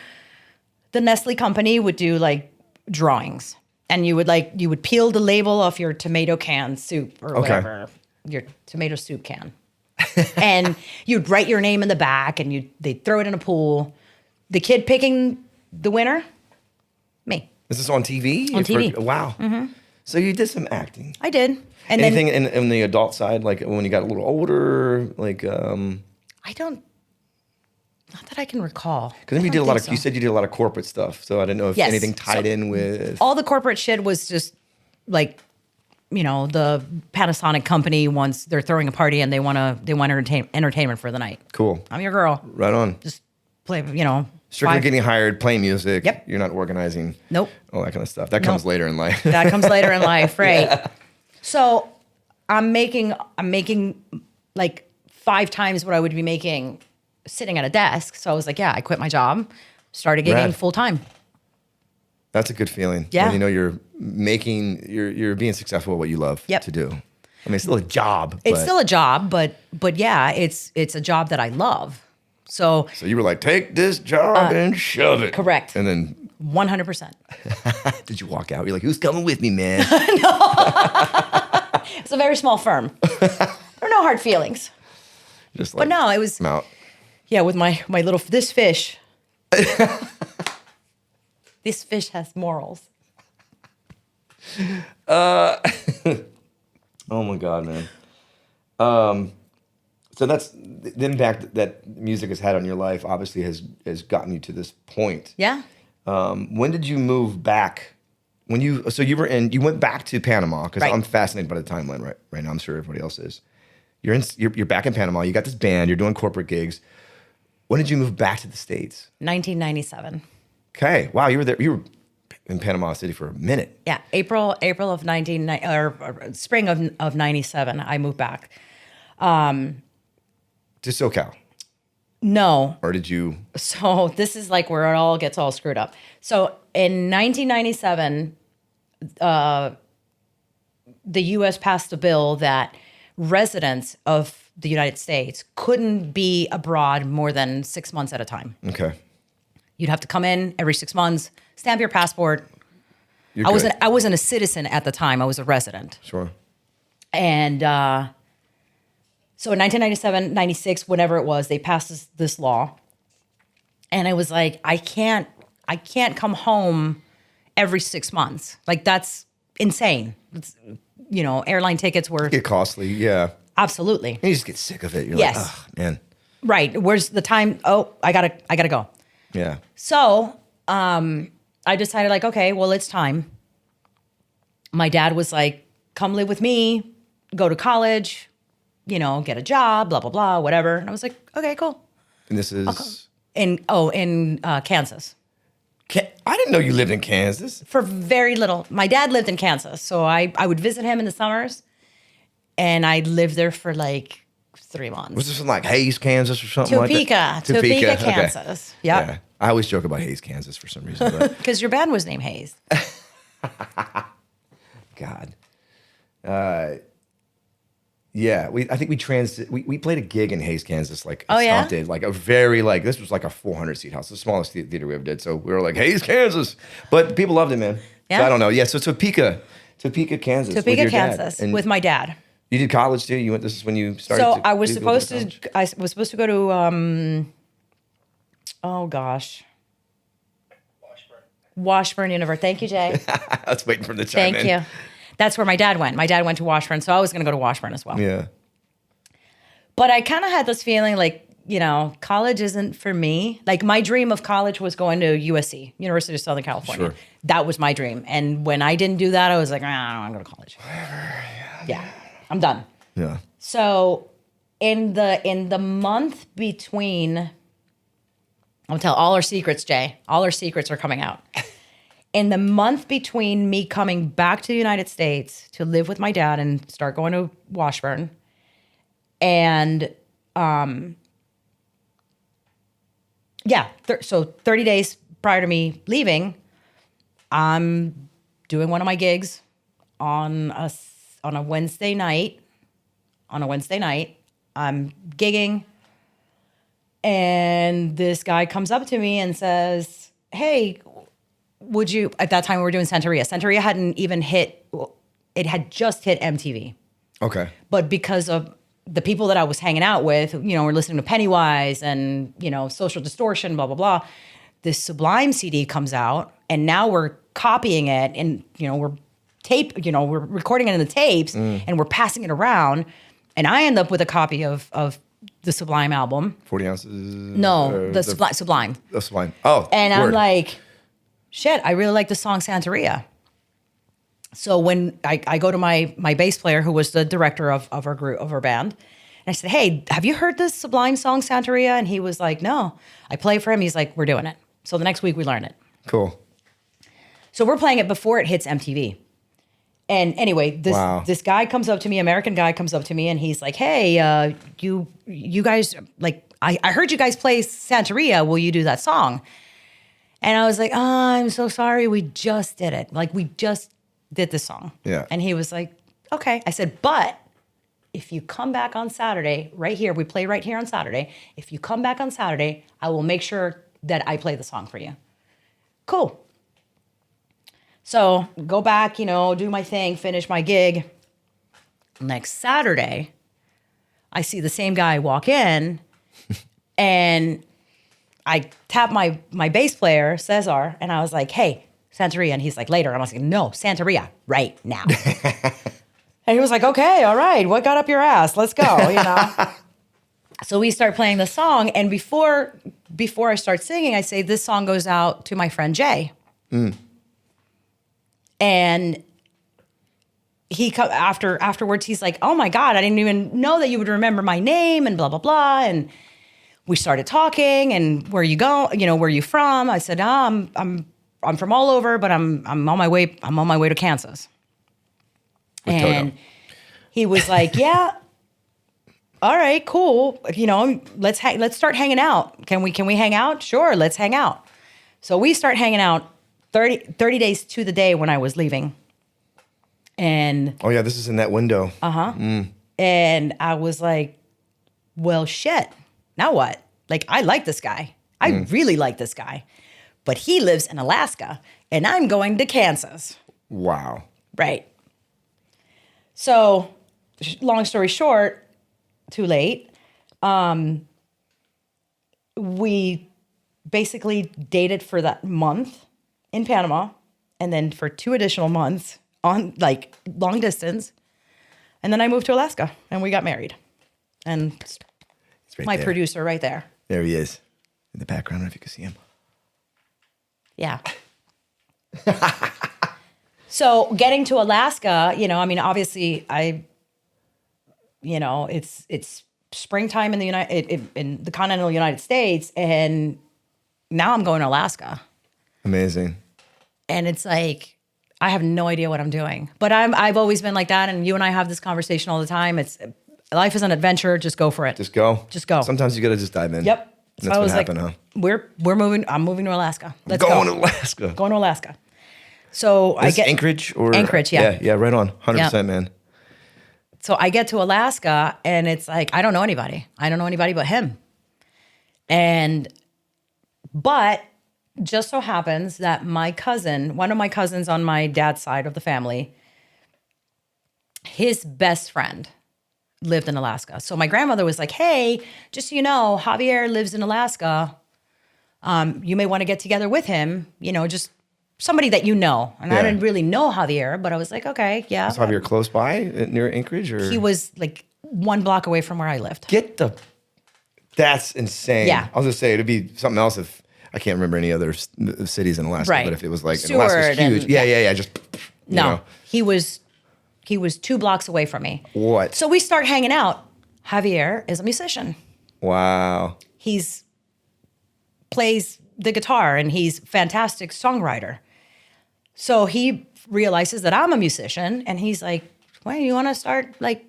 Nestle company would do like drawings, and you would peel the label off your tomato can soup or whatever, your tomato soup can, and you'd write your name in the back, and they'd throw it in a pool. The kid picking the winner, me. Is this on TV? On TV. Wow. Mm-hmm. So you did some acting. I did. And anything in the adult side, like when you got a little older, like I don't. Not that I can recall. Because then you said you did a lot of corporate stuff, so I didn't know if anything tied in with. All the corporate shit was just like, the Panasonic company wants, they're throwing a party and they want entertainment for the night. Cool. I'm your girl. Right on. Just play, Strictly getting hired, playing music. Yep. You're not organizing. Nope. All that kind of stuff. That comes later in life. That comes later in life, right? Yeah. So I'm making like 5 times what I would be making sitting at a desk. So I was like, yeah, I quit my job, started gigging full time. That's a good feeling. Yeah. When you're being successful at what you love to do. I mean, it's still a job. It's still a job, but yeah, it's a job that I love. So you were like, take this job and shove it. Correct. And then 100%. Did you walk out? You're like, who's coming with me, man? No. It's a very small firm. There are no hard feelings. Just like, but no, it was. I'm out. Yeah, with my little this fish. This fish has morals. Oh my God, man. So that's the impact that music has had on your life. Obviously, has gotten you to this point. Yeah. When did you move back? You went back to Panama because Right. I'm fascinated by the timeline right now. I'm sure everybody else is. You're back in Panama. You got this band. You're doing corporate gigs. When did you move back to the States? 1997. Okay. Wow. You were there. You were in Panama City for a minute. Yeah. April of spring of 97. I moved back. To SoCal. No. Or did you? So this is like where it all gets all screwed up. So in 1997, the U.S. passed a bill that residents of the United States couldn't be abroad more than 6 months at a time. Okay. You'd have to come in every 6 months, stamp your passport. You're I good. wasn't a citizen at the time. I was a resident. Sure. And so in 1997, 96, whenever it was, they passed this law. And I was like, I can't come home every 6 months. Like, that's insane. It's, airline tickets were Get costly. Yeah. absolutely. You just get sick of it. You're Yes. like, oh, man. Right. Where's the time? Oh, I gotta go. Yeah. So I decided, like, okay, well, it's time. My dad was like, come live with me, go to college, get a job, blah, blah, blah, whatever. And I was like, okay, cool. And this is. In Kansas. I didn't know you lived in Kansas. For very little. My dad lived in Kansas. So I would visit him in the summers. And I lived there for like 3 months. Was this in like Hayes, Kansas or something like that? Topeka, Okay. Kansas. Yep. Yeah. I always joke about Hayes, Kansas for some reason. But Because your band was named Hayes. God. Yeah, I think we played a gig in Hayes, Kansas, like Oh, yeah? Stomp did, like a very this was like a 400 seat house, the smallest theater we ever did. So we were like Hayes, Kansas, but people loved it, man. Yeah? So I don't know. Yeah, so Topeka, Kansas, with Topeka, your dad. Kansas, And with my dad. you did college too. This is when you started. So to I was do supposed college? to. I was supposed to go to. Oh gosh. Washburn University. Thank you, Jay. I was waiting for the chime Thank in. you. That's where my dad went. My dad went to Washburn, so I was going to go to Washburn as well. Yeah. But I kind of had this feeling like, college isn't for me. Like, my dream of college was going to USC, University of Southern California. Sure. That was my dream. And when I didn't do that, I was like, I don't want to go to college. Yeah, I'm done. Yeah. So in the month between, I'm gonna tell all our secrets, Jay. All our secrets are coming out. In the month between me coming back to the United States to live with my dad and start going to Washburn, and so 30 days prior to me leaving, I'm doing one of my gigs on a Wednesday night. On a Wednesday night, I'm gigging, and this guy comes up to me and says, "Hey, would you?" At that time, we were doing Santeria. Santeria hadn't even hit; it had just hit MTV. Okay. But because of the people that I was hanging out with, we're listening to Pennywise and Social Distortion, blah blah blah. This Sublime CD comes out, and now we're copying it, and we're recording it in the tapes, and we're passing it around. And I end up with a copy of the Sublime album. 40 ounces. No, the Sublime. The Sublime. Oh, And I'm word. like, shit, I really like the song Santeria. So when I go to my bass player, who was the director of our group, of our band, and I said, hey, have you heard this Sublime song Santeria? And he was like, no. I play for him. He's like, we're doing it. So the next week we learn it. Cool. So we're playing it before it hits MTV. And anyway, this guy comes up to me, American guy comes up to me, and he's like, hey, you guys, like, I heard you guys play Santeria. Will you do that song? And I was like, oh, I'm so sorry. We just did it. Like, we just did this song. Yeah. And he was like, okay. I said, but if you come back on Saturday, right here, we play right here on Saturday. If you come back on Saturday, I will make sure that I play the song for you. Cool. So go back, do my thing, finish my gig. Next Saturday, I see the same guy walk in, and I tapped my bass player, Cesar, and I was like, hey, Santeria. And he's like, later. And I was like, no, Santeria, right now. And he was like, okay, all right. What got up your ass? Let's go, you know? So we start playing the song. And before I start singing, I say, this song goes out to my friend Jay. And afterwards, he's like, oh my God, I didn't even know that you would remember my name and blah, blah, blah. And we started talking and where you go, you know, where you from? I said, I'm from all over, but I'm on my way to Kansas. And he was like, yeah, all right, cool. You know, let's start hanging out. Can we hang out? Sure, let's hang out. So we start hanging out 30 days to the day when I was leaving. And oh yeah, this is in that window. And I was like, well, shit. Now what? Like, I like this guy. I really like this guy. But he lives in Alaska, and I'm going to Kansas. Wow. Right. So, long story short, too late. We basically dated for that month in Panama, and then for 2 additional months on, like, long distance. And then I moved to Alaska, and we got married. And It's right my there. producer right there. There he is in the background. I don't know if you can see him. Yeah. So getting to Alaska, you know, I mean, obviously it's springtime in in the continental United States, and now I'm going to Alaska. Amazing. And it's like, I have no idea what I'm doing, but I've always been like that. And you and I have this conversation all the time. Life is an adventure. Just go for it. Just go. Just go. Sometimes you got to just dive in. Yep. And So that's I what was happened, like, huh? we're moving. I'm moving to Alaska. Let's Going go. to Alaska. Going to Alaska. So I This get Anchorage or Anchorage, yeah. Yeah, right on. 100%, man. So I get to Alaska, and it's like, I don't know anybody. I don't know anybody but him. But just so happens that one of my cousins on my dad's side of the family, his best friend lived in Alaska. So my grandmother was like, hey, just so you know, Javier lives in Alaska. You may want to get together with him, you know, just somebody that you know. And I didn't really know Javier, but I was like, okay, yeah. Is Javier close by near Anchorage? Or? He was like 1 block away from where I lived. That's insane. Yeah. I was going to say, it'd be something else if, I can't remember any other cities in Alaska, Right. but if it was like, Seward Alaska's huge. and- Yeah. Just, you No, know. he was 2 blocks away from me. What? So we start hanging out. Javier is a musician. Wow. He's plays the guitar, and he's a fantastic songwriter. So he realizes that I'm a musician, and he's like, well, you want to start like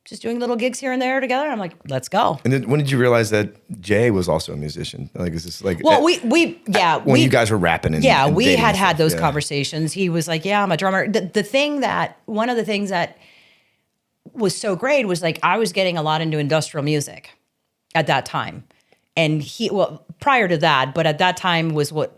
just doing little gigs here and there together? I'm like, let's go. And then when did you realize that Jay was also a musician? Like, is this like... Well, when you guys were rapping and and we dating had and had stuff, those yeah. conversations. He was like, yeah, I'm a drummer. One of the things that was so great was like, I was getting a lot into industrial music at that time. And prior to that, but at that time was when,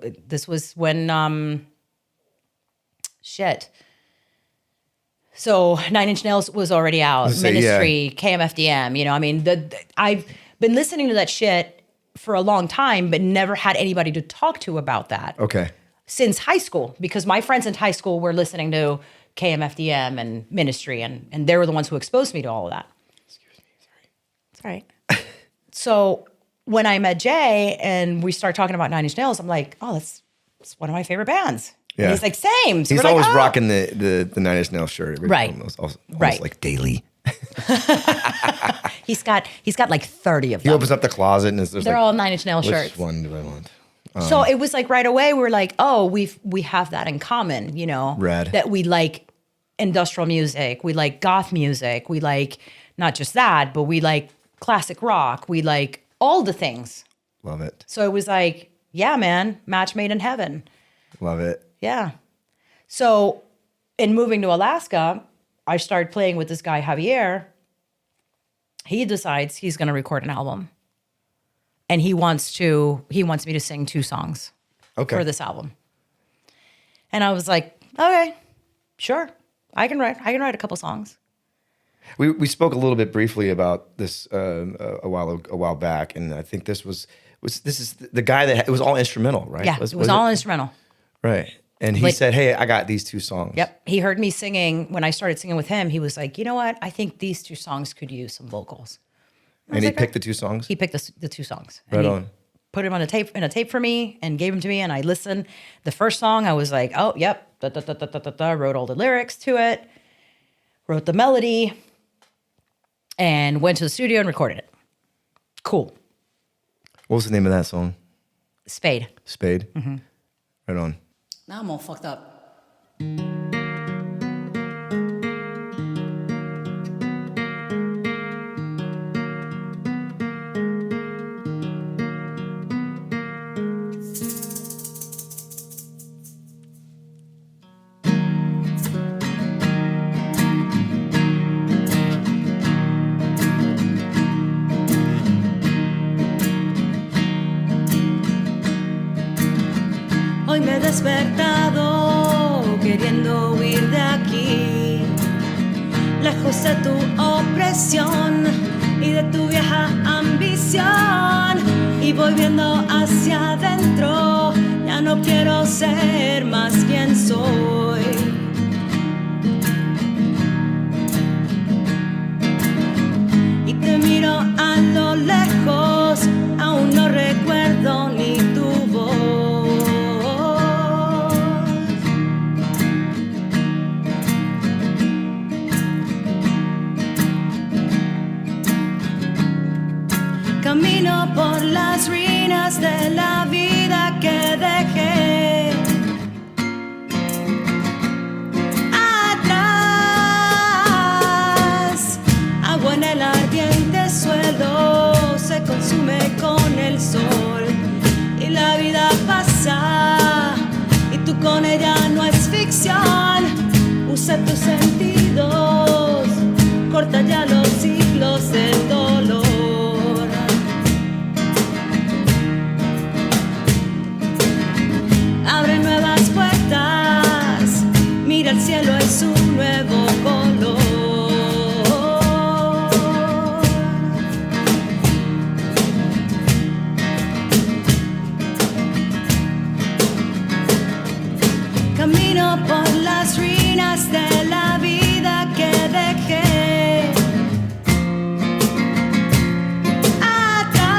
So 9 Inch Nails was already out, Ministry, KMFDM, you know, I mean, I've been listening to that shit for a long time, but never had anybody to talk to about that. Okay. Since high school, because my friends in high school were listening to KMFDM and Ministry, and they were the ones who exposed me to all of that. Excuse me, sorry. It's all right. So when I met Jay and we start talking about 9 Inch Nails, I'm like, oh, that's one of my favorite bands. Yeah. And he's like, same. So He's we're always like, oh. rocking the 9 Inch Nails shirt. Right. Almost Right. like daily. He's got like 30 of He them. opens up the closet and there's They're like, all 9 Inch Nail which shirts. one do I want? So it was like right away we're like, oh, we have that in common, you know, Rad. that we like industrial music, we like goth music, we like not just that, but we like classic rock, we like all the things. Love it. So it was like, yeah, man, match made in heaven. Love it. Yeah. So in moving to Alaska, I started playing with this guy, Javier. He decides he's going to record an album. And he wants me to sing 2 songs for this album. And I was like, okay, sure. I can write a couple songs. We spoke a little bit briefly about this a while back, and I think this was this is the guy that it was all instrumental, right? Yeah, it was all instrumental. Right. And he said, hey, I got these 2 songs. Yep. He heard me singing. When I started singing with him, he was like, you know what? I think these 2 songs could use some vocals. And he picked the 2 songs? He picked the 2 songs. Right on. Put him on a tape for me and gave him to me, and I listened. The first song, I was like, oh, yep. Wrote all the lyrics to it, wrote the melody, and went to the studio and recorded it. Cool. What was the name of that song? Spade. Spade? Mm-hmm. Right on. Now I'm all fucked up. Hoy me he despertado queriendo huir de aquí, lejos de tu opresión y de tu vieja ambición. Y voy viendo hacia adentro, ya no quiero ser más quien soy. Y te miro a lo lejos, aún no recuerdo ni tu voz. Camino por las ruinas de la vida que dejé atrás. Agua en el ardiente suelo se consume con el sol y la vida pasa y tú con ella no es ficción. Usa tus sentidos, corta ya los ciclos del dolor. Abre nuevas puertas, mira el cielo, es un nuevo color. Camino por las ruinas de la vida que dejé atrás.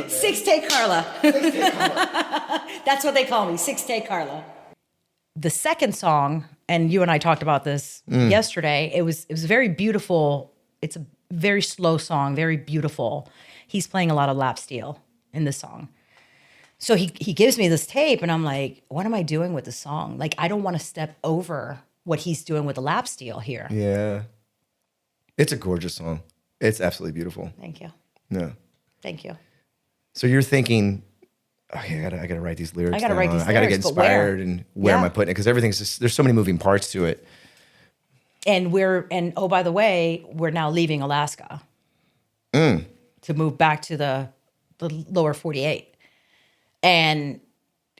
Six Take Carla. That's what they call me, Six Take Carla. The second song, and you and I talked about this yesterday, it was very beautiful. It's a very slow song, very beautiful. He's playing a lot of lap steel in this song. So he gives me this tape, and I'm like, what am I doing with the song? Like, I don't want to step over what he's doing with the lap steel here. Yeah. It's a gorgeous song. It's absolutely beautiful. Thank you. Yeah. Thank you. So you're thinking, okay, I gotta write these lyrics. I gotta write these I gotta get lyrics, but where? inspired, and where am I putting it? Because everything's just, there's so many moving parts to it. And oh, by the way, we're now leaving Alaska to move back to the lower 48. And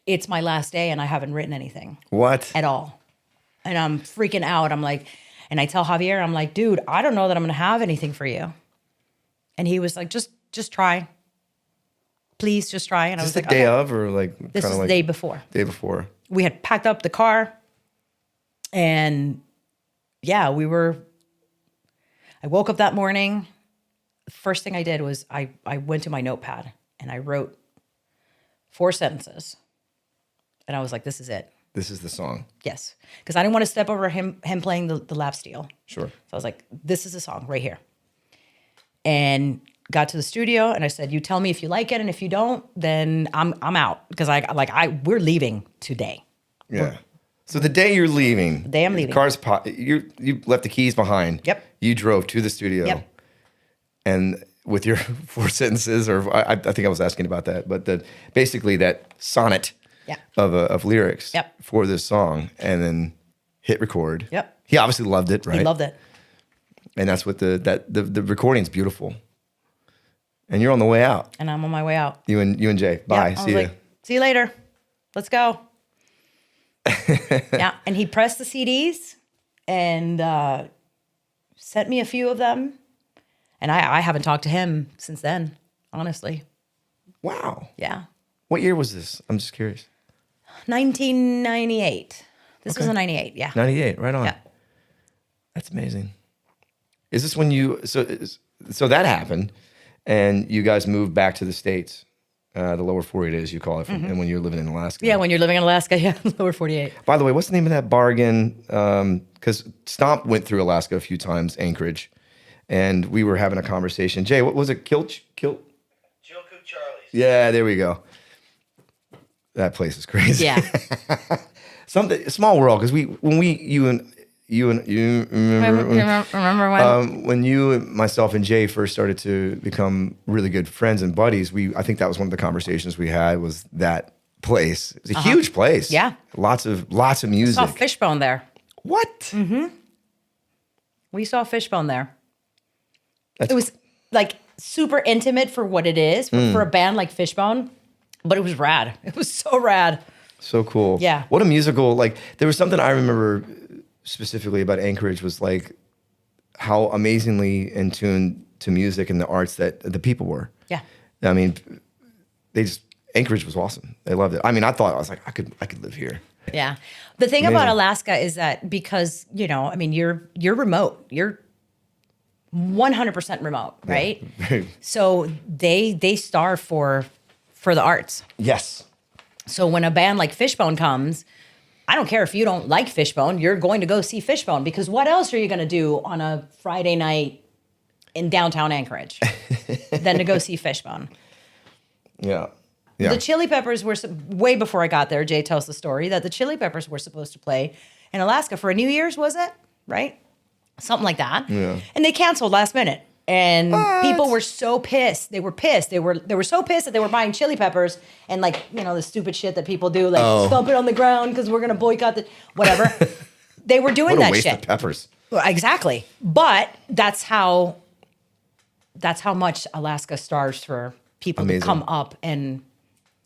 it's my last day, and I haven't written anything. What? At all. And I'm freaking out. I'm like, and I tell Javier, I'm like, dude, I don't know that I'm gonna have anything for you. And he was like, just try. Please just try. And I was like, the day okay. of, or like This is the day before. Day before. We had packed up the car, and yeah, I woke up that morning. First thing I did was I went to my notepad and I wrote 4 sentences. And I was like, this is it. This is the song. Yes. Because I didn't want to step over him playing the lap steel. Sure. So I was like, this is the song right here. And got to the studio and I said, you tell me if you like it, and if you don't, then I'm out. Because we're leaving today. Yeah. So the day you're leaving, The day I'm leaving. You left the keys behind. Yep. You drove to the studio. Yep. And with your 4 sentences, or I think I was asking about that, but basically that sonnet Yeah. of lyrics Yep. for this song, and then hit record. Yep. He obviously loved it, right? He loved it. And that's what the recording's beautiful. And you're on the way out. And I'm on my way out. You and Jay. Bye. Yeah, I See was you. See you later. Let's go. Yeah. And he pressed the CDs and sent me a few of them. And I haven't talked to him since then, honestly. Wow. Yeah. What year was this? I'm just curious. 1998. This was a 98. Yeah. 98. Right on. Yeah. That's amazing. Is this when so that happened, and you guys moved back to the States, the lower 48 as you call it, and when you're living in Alaska? Yeah. When you're living in Alaska, yeah, lower 48. By the way, what's the name of that bar again? Because Stomp went through Alaska a few times, Anchorage, and we were having a conversation. Jay, what was it? Chilkoot Charlie's. Yeah, there we go. That place is crazy. Yeah. Small world, because you Remember when? when you, myself, and Jay first started to become really good friends and buddies, I think that was one of the conversations we had, was that place. It's a huge place. Yeah. Lots of music. Saw Fishbone there. What? We saw Fishbone there. That's It was like super intimate for what it is, for a band like Fishbone, but it was rad. It was so rad. so cool. Yeah. What a musical, there was something I remember specifically about Anchorage, was how amazingly in tune to music and the arts that the people were. Yeah. I mean, Anchorage was awesome. They loved it. I mean, I was like, I could live here. Yeah. The thing about Alaska is that because, I mean, you're remote. You're 100% remote, right? Yeah. So they starve for the arts. Yes. So when a band like Fishbone comes, I don't care if you don't like Fishbone, you're going to go see Fishbone, because what else are you going to do on a Friday night in downtown Anchorage than to go see Fishbone? Yeah. Yeah. The Chili Peppers were, way before I got there, Jay tells the story, that the Chili Peppers were supposed to play in Alaska for a New Year's, was it? Right? Something like that. Yeah. And they canceled last minute. And people were so pissed. They were pissed. They were so pissed that they were buying Chili Peppers and the stupid shit that people do, stomp it on the ground because we're going to boycott the whatever. They were doing what a that waste shit. of peppers. Well, exactly. But that's how much Alaska starves for people Amazing. to come up. And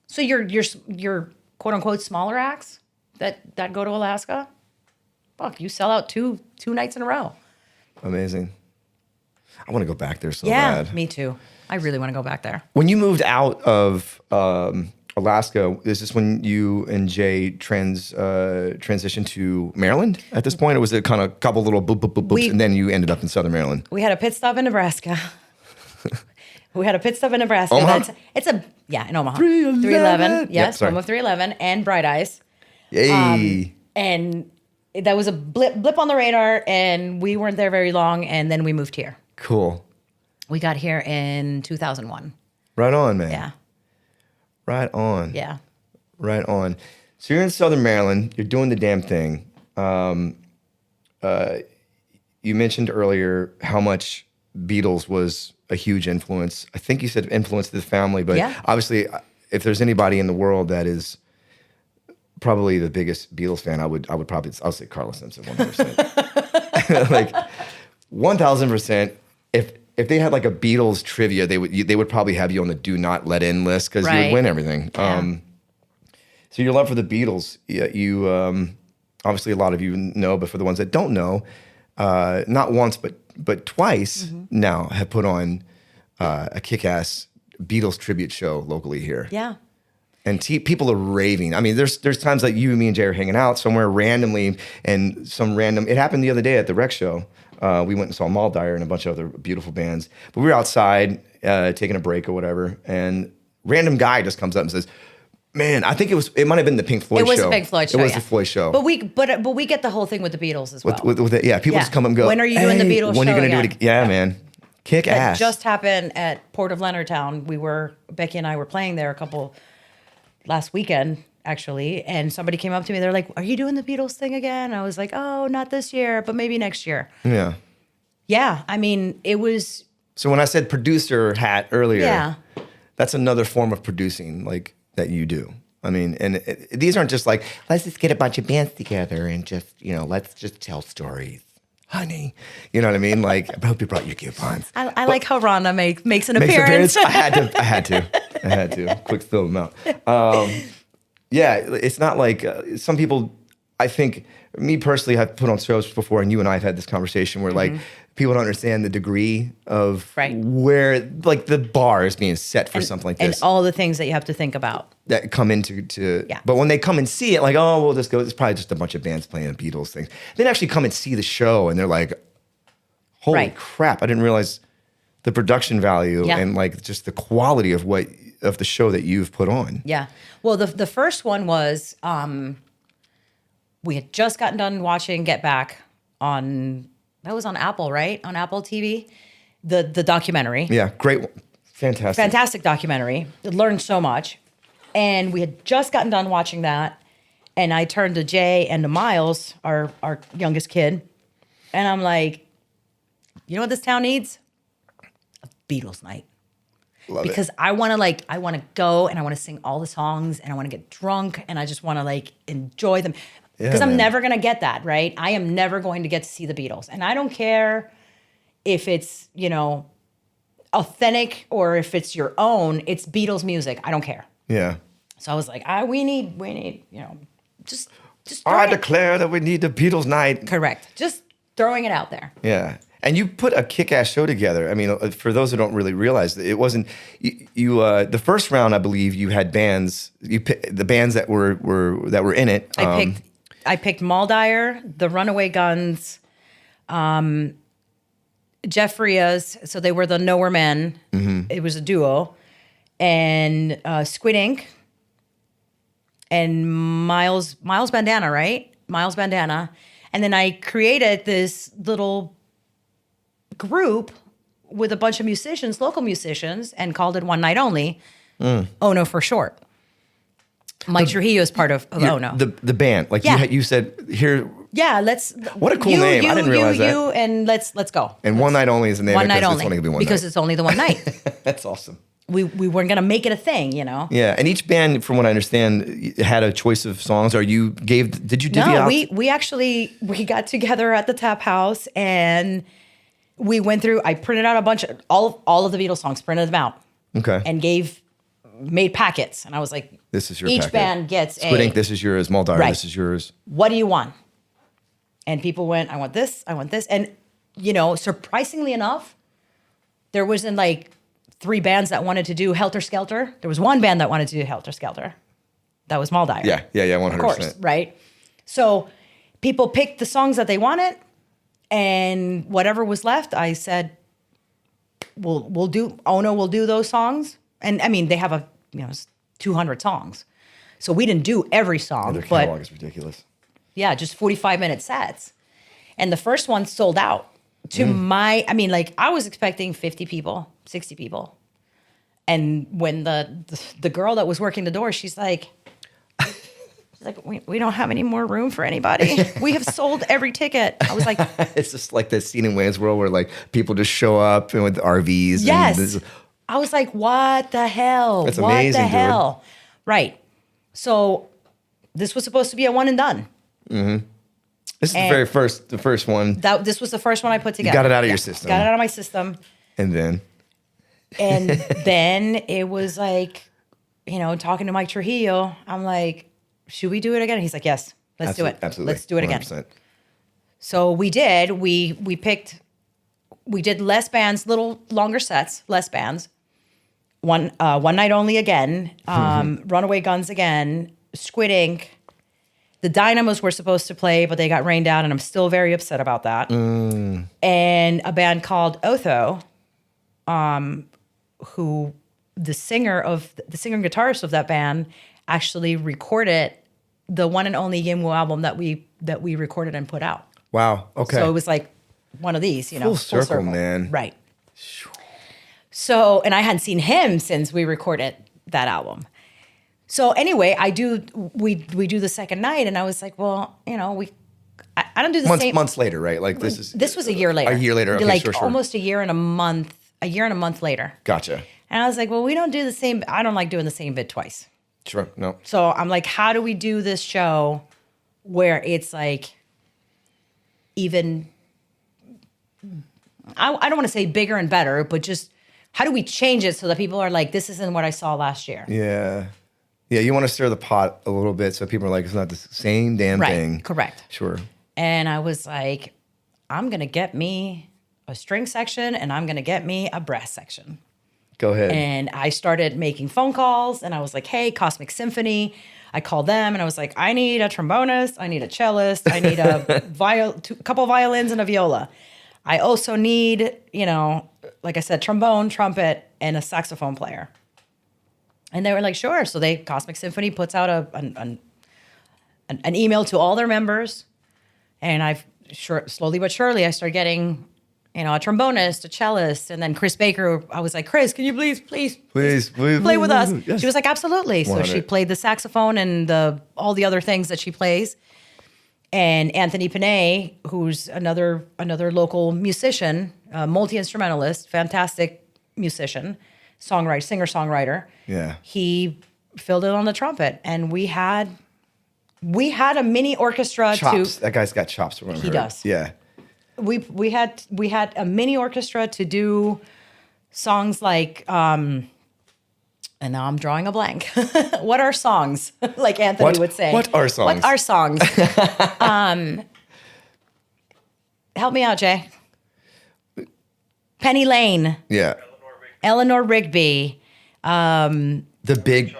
so your quote unquote smaller acts that go to Alaska, fuck, you sell out two nights in a row. Amazing. I want to go back there so Yeah, bad. me too. I really want to go back there. When you moved out of Alaska, is this when you and Jay transitioned to Maryland at this point? Or was it kind of a couple little boops, and then you ended up in Southern Maryland? We had a pit stop in Nebraska. Omaha? In Omaha. 311. 311. Yes, sorry. home of 311 and Bright Eyes. Yay. And that was a blip on the radar, and we weren't there very long, and then we moved here. Cool. We got here in 2001. Right on, man. Yeah. Right on. Yeah. Right on. So you're in Southern Maryland. You're doing the damn thing. You mentioned earlier how much Beatles was a huge influence. I think you said influence to the family, but Yeah. obviously, if there's anybody in the world that is probably the biggest Beatles fan, I'll say Carla Simpson, 100%. Like 1,000%. If they had like a Beatles trivia, they would probably have you on the do not let in list, because you would win everything. Yeah. So your love for the Beatles, you obviously a lot of you know, but for the ones that don't know, not once but twice now have put on a kick-ass Beatles tribute show locally here. Yeah. And people are raving. I mean, there's times like me and Jay are hanging out somewhere randomly, and it happened the other day at the rec show. We went and saw Maldire and a bunch of other beautiful bands. But we were outside taking a break or whatever, and random guy just comes up and says, "Man, I think it might have been the Pink Floyd show." It was the Pink Floyd show. It was the Floyd show. But we get the whole thing with the Beatles as well. With it, yeah, people just come up and go, When are you doing the Beatles when are you show gonna do again? it? Yeah, man. Kick That ass. just happened at Port of Leonardtown. Becky and I were playing there last weekend, actually, and somebody came up to me. They're like, "Are you doing the Beatles thing again?" I was like, "Oh, not this year, but maybe next year." Yeah. Yeah, I mean, it was. So when I said producer hat earlier, Yeah. that's another form of producing like that you do. I mean, and these aren't just like, let's just get a bunch of bands together and just, let's just tell stories, honey. You know what I mean? Like, I hope you brought your coupons. I like how Rhonda makes an Makes appearance. I had to. Quick fill them out. Yeah, it's not like some people, I think, me personally, I've put on shows before, and you and I have had this conversation where like people don't understand the degree of where like the bar is being set for something like this. And all the things that you have to think about. That come into but when they come and see it, like, oh, we'll just go, it's probably just a bunch of bands playing Beatles things. They actually come and see the show and they're like, holy crap, I didn't realize the production value and like just the quality of the show that you've put on. Yeah. Well, the first one was we had just gotten done watching Get Back that was on Apple, right? On Apple TV, the documentary. Yeah, great, fantastic Documentary. Learned so much. And we had just gotten done watching that. And I turned to Jay and to Miles, our youngest kid. And I'm like, you know what this town needs? A Beatles night. Love because it. I want to go and I want to sing all the songs and I want to get drunk and I just want to like enjoy them. Because I'm never going to get that, right? I am never going to get to see the Beatles. And I don't care if it's, authentic or if it's your own, it's Beatles music. I don't care. Yeah. So I was like, we need, just I declare that we need the Beatles night. Correct. Just throwing it out there. Yeah. And you put a kick-ass show together. I mean, for those who don't really realize, it wasn't you. The first round, I believe, you had bands. You picked the bands that were in it. I picked Maldire, the Runaway Guns, Jeff Rias. So they were the Nowhere Men. Mm-hmm. It was a duo, and Squid Ink, and Miles Bandana, right? Miles Bandana, and then I created this little group with a bunch of musicians, local musicians, and called it One Night Only. Oh no, for short. Mike Trujillo is part of Oh No. The band, like you said here. Yeah, let's. What a cool name! I didn't realize that. And let's go. And One Night Only is the name. One Night Only. It's only gonna be one because night. it's only the one night. That's awesome. We weren't gonna make it a thing, Yeah, and each band, from what I understand, had a choice of songs. Or did you divvy out? No, we got together at the Tap House and we went through. I printed out a bunch of all of the Beatles songs, printed them out. Okay. And made packets, and I was like, "This is your each packet. band gets Squid Ink, this is yours. Maldire, this is yours. What do you want?" And people went, "I want this. I want this." And surprisingly enough, there wasn't like 3 bands that wanted to do Helter Skelter. There was one band that wanted to do Helter Skelter. That was Maldire. Yeah, 100%. Of course, right? So people picked the songs that they wanted, and whatever was left, I said, "We'll do. Ono will do those songs." And I mean, they have 200 songs, so we didn't do every song. Their catalog is ridiculous. Yeah, just 45-minute sets, and the first one sold out. I was expecting 50 people, 60 people, and when the girl that was working the door, she's like, we don't have any more room for anybody. We have sold every ticket. I was like, it's just like that scene in Wayne's World where like people just show up and with RVs. Yes. I was like, what the hell? That's amazing, what the hell? Dude. Right. So this was supposed to be a one and done. Mm-hmm. This is the first one. This was the first one I put together. You got it out of your system. Got it out of my system. And then it was like, talking to Mike Trujillo, I'm like, should we do it again? He's like, yes, let's do it. Absolutely. Let's do it 100%. again. So we did. We did less bands, little longer sets, less bands. One Night Only again, Runaway Guns again, Squid Ink. The Dynamos were supposed to play, but they got rained out, and I'm still very upset about that. And a band called Otho, who the singer and guitarist of that band actually recorded the one and only Yimwu album that we recorded and put out. Wow. Okay. So it was like one of these, full circle, man. Right. So, and I hadn't seen him since we recorded that album. So anyway, we do the second night, and I was like, well, I don't do the same. Months later, right? Like This was a year later. A year later, okay, like sure. almost a year and a month later. Gotcha. And I was like, well, we don't do the same. I don't like doing the same bit twice. Sure, no. So I'm like, how do we do this show where it's like even, I don't want to say bigger and better, but just how do we change it so that people are like, this isn't what I saw last year? Yeah. Yeah, you want to stir the pot a little bit so people are like, it's not the same damn thing. Correct. Sure. And I was like, I'm going to get me a string section and I'm going to get me a brass section. Go ahead. And I started making phone calls and I was like, hey, Cosmic Symphony. I called them and I was like, I need a trombonist, I need a cellist, I need a couple violins and a viola. I also need, like I said, trombone, trumpet, and a saxophone player. And they were like, sure. So Cosmic Symphony puts out an email to all their members. And slowly but surely, I started getting, a trombonist, a cellist, and then Chris Baker. I was like, Chris, can you please play with us? Yes. She was like, absolutely. 100. So she played the saxophone and all the other things that she plays. And Anthony Panay, who's another local musician, multi-instrumentalist, fantastic musician, singer-songwriter. Yeah. He filled in on the trumpet, and we had a mini orchestra Chops. That guy's got chops. He does. Yeah. We had a mini orchestra to do songs like and now I'm drawing a blank. What are songs? Like Anthony would say. What are songs? What are songs? Help me out, Jay. Penny Lane. Yeah. Eleanor Rigby. The big.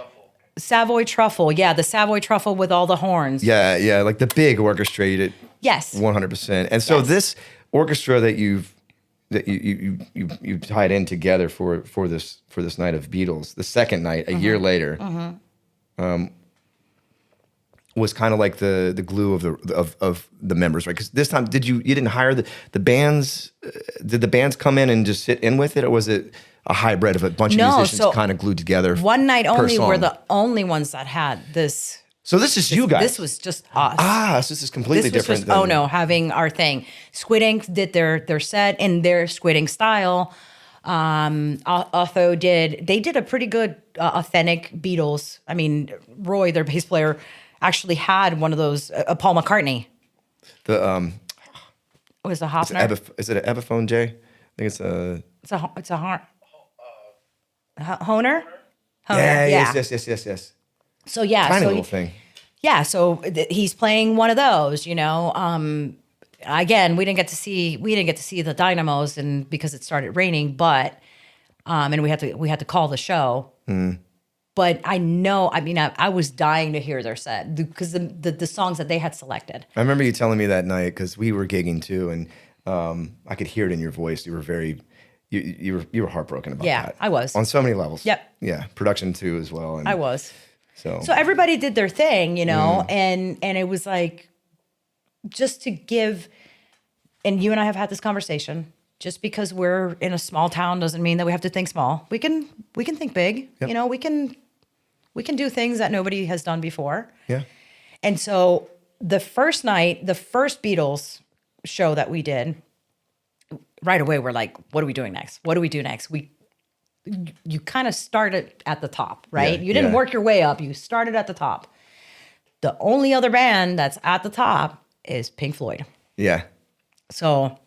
Savoy Truffle. Yeah, the Savoy Truffle with all the horns. Yeah. Like the big orchestrated. Yes. 100%. And so this orchestra that you tied in together for this night of Beatles, the second night, a year later, was kind of like the glue of the members, right? Because this time, you didn't hire the bands? Did the bands come in and just sit in with it, or was it a hybrid of a bunch of musicians kind of glued together? One night only song? were the only ones that had this. So this is you guys. This was just us. So this is completely different. Having our thing. Squid Ink did their set in their Squid Ink style. Otho did a pretty good authentic Beatles. I mean, Roy, their bass player, actually had one of those. Paul McCartney. The was the Hofner? Is it an Epiphone, Jay? I think it's a. It's a Honer. Yeah. Yes. So yeah, tiny little thing. Yeah, so he's playing one of those, Again, we didn't get to see the dynamos, and because it started raining, but and we had to call the show. But I was dying to hear their set because the songs that they had selected. I remember you telling me that night because we were gigging too, and I could hear it in your voice. You were very. You were heartbroken about that. Yeah, I was. On so many levels. Yep. Yeah, production too as well. And I was. So everybody did their thing, and it was like just to give. And you and I have had this conversation. Just because we're in a small town doesn't mean that we have to think small. We can think big. Yep. We can do things that nobody has done before. Yeah. And so the first night, the first Beatles show that we did, right away we're like, what are we doing next? What do we do next? You kind of started at the top, right? Yeah, you didn't work your way up. You started at the top. The only other band that's at the top is Pink Floyd. Yeah. So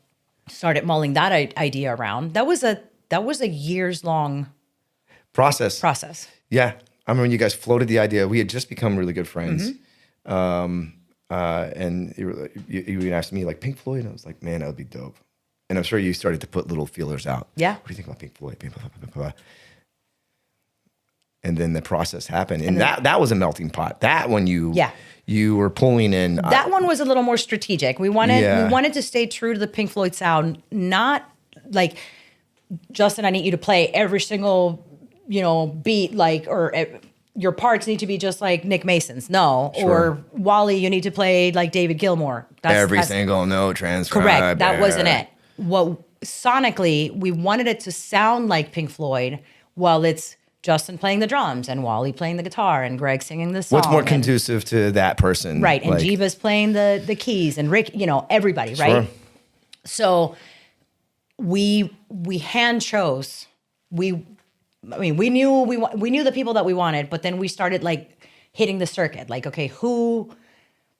started mulling that idea around. That was a years long process. Yeah. I remember when you guys floated the idea. We had just become really good friends. And you asked me like Pink Floyd, and I was like, man, that would be dope. And I'm sure you started to put little feelers out. Yeah. What do you think about Pink Floyd? And then the process happened. And that was a melting pot. That one you were pulling in. That one was a little more strategic. We wanted to stay true to the Pink Floyd sound, not like, Justin, I need you to play every single, beat, like, or your parts need to be just like Nick Mason's. No. Sure. Or Wally, you need to play like David Gilmour. Every single note transcribed. Correct. That wasn't it. Sonically, we wanted it to sound like Pink Floyd while it's Justin playing the drums and Wally playing the guitar and Greg singing the song. What's more and- conducive to that person? Right. And Like, Jeeva's playing the keys and Rick, everybody, right? Sure. So we hand chose. We knew the people that we wanted, but then we started like hitting the circuit. Like, okay,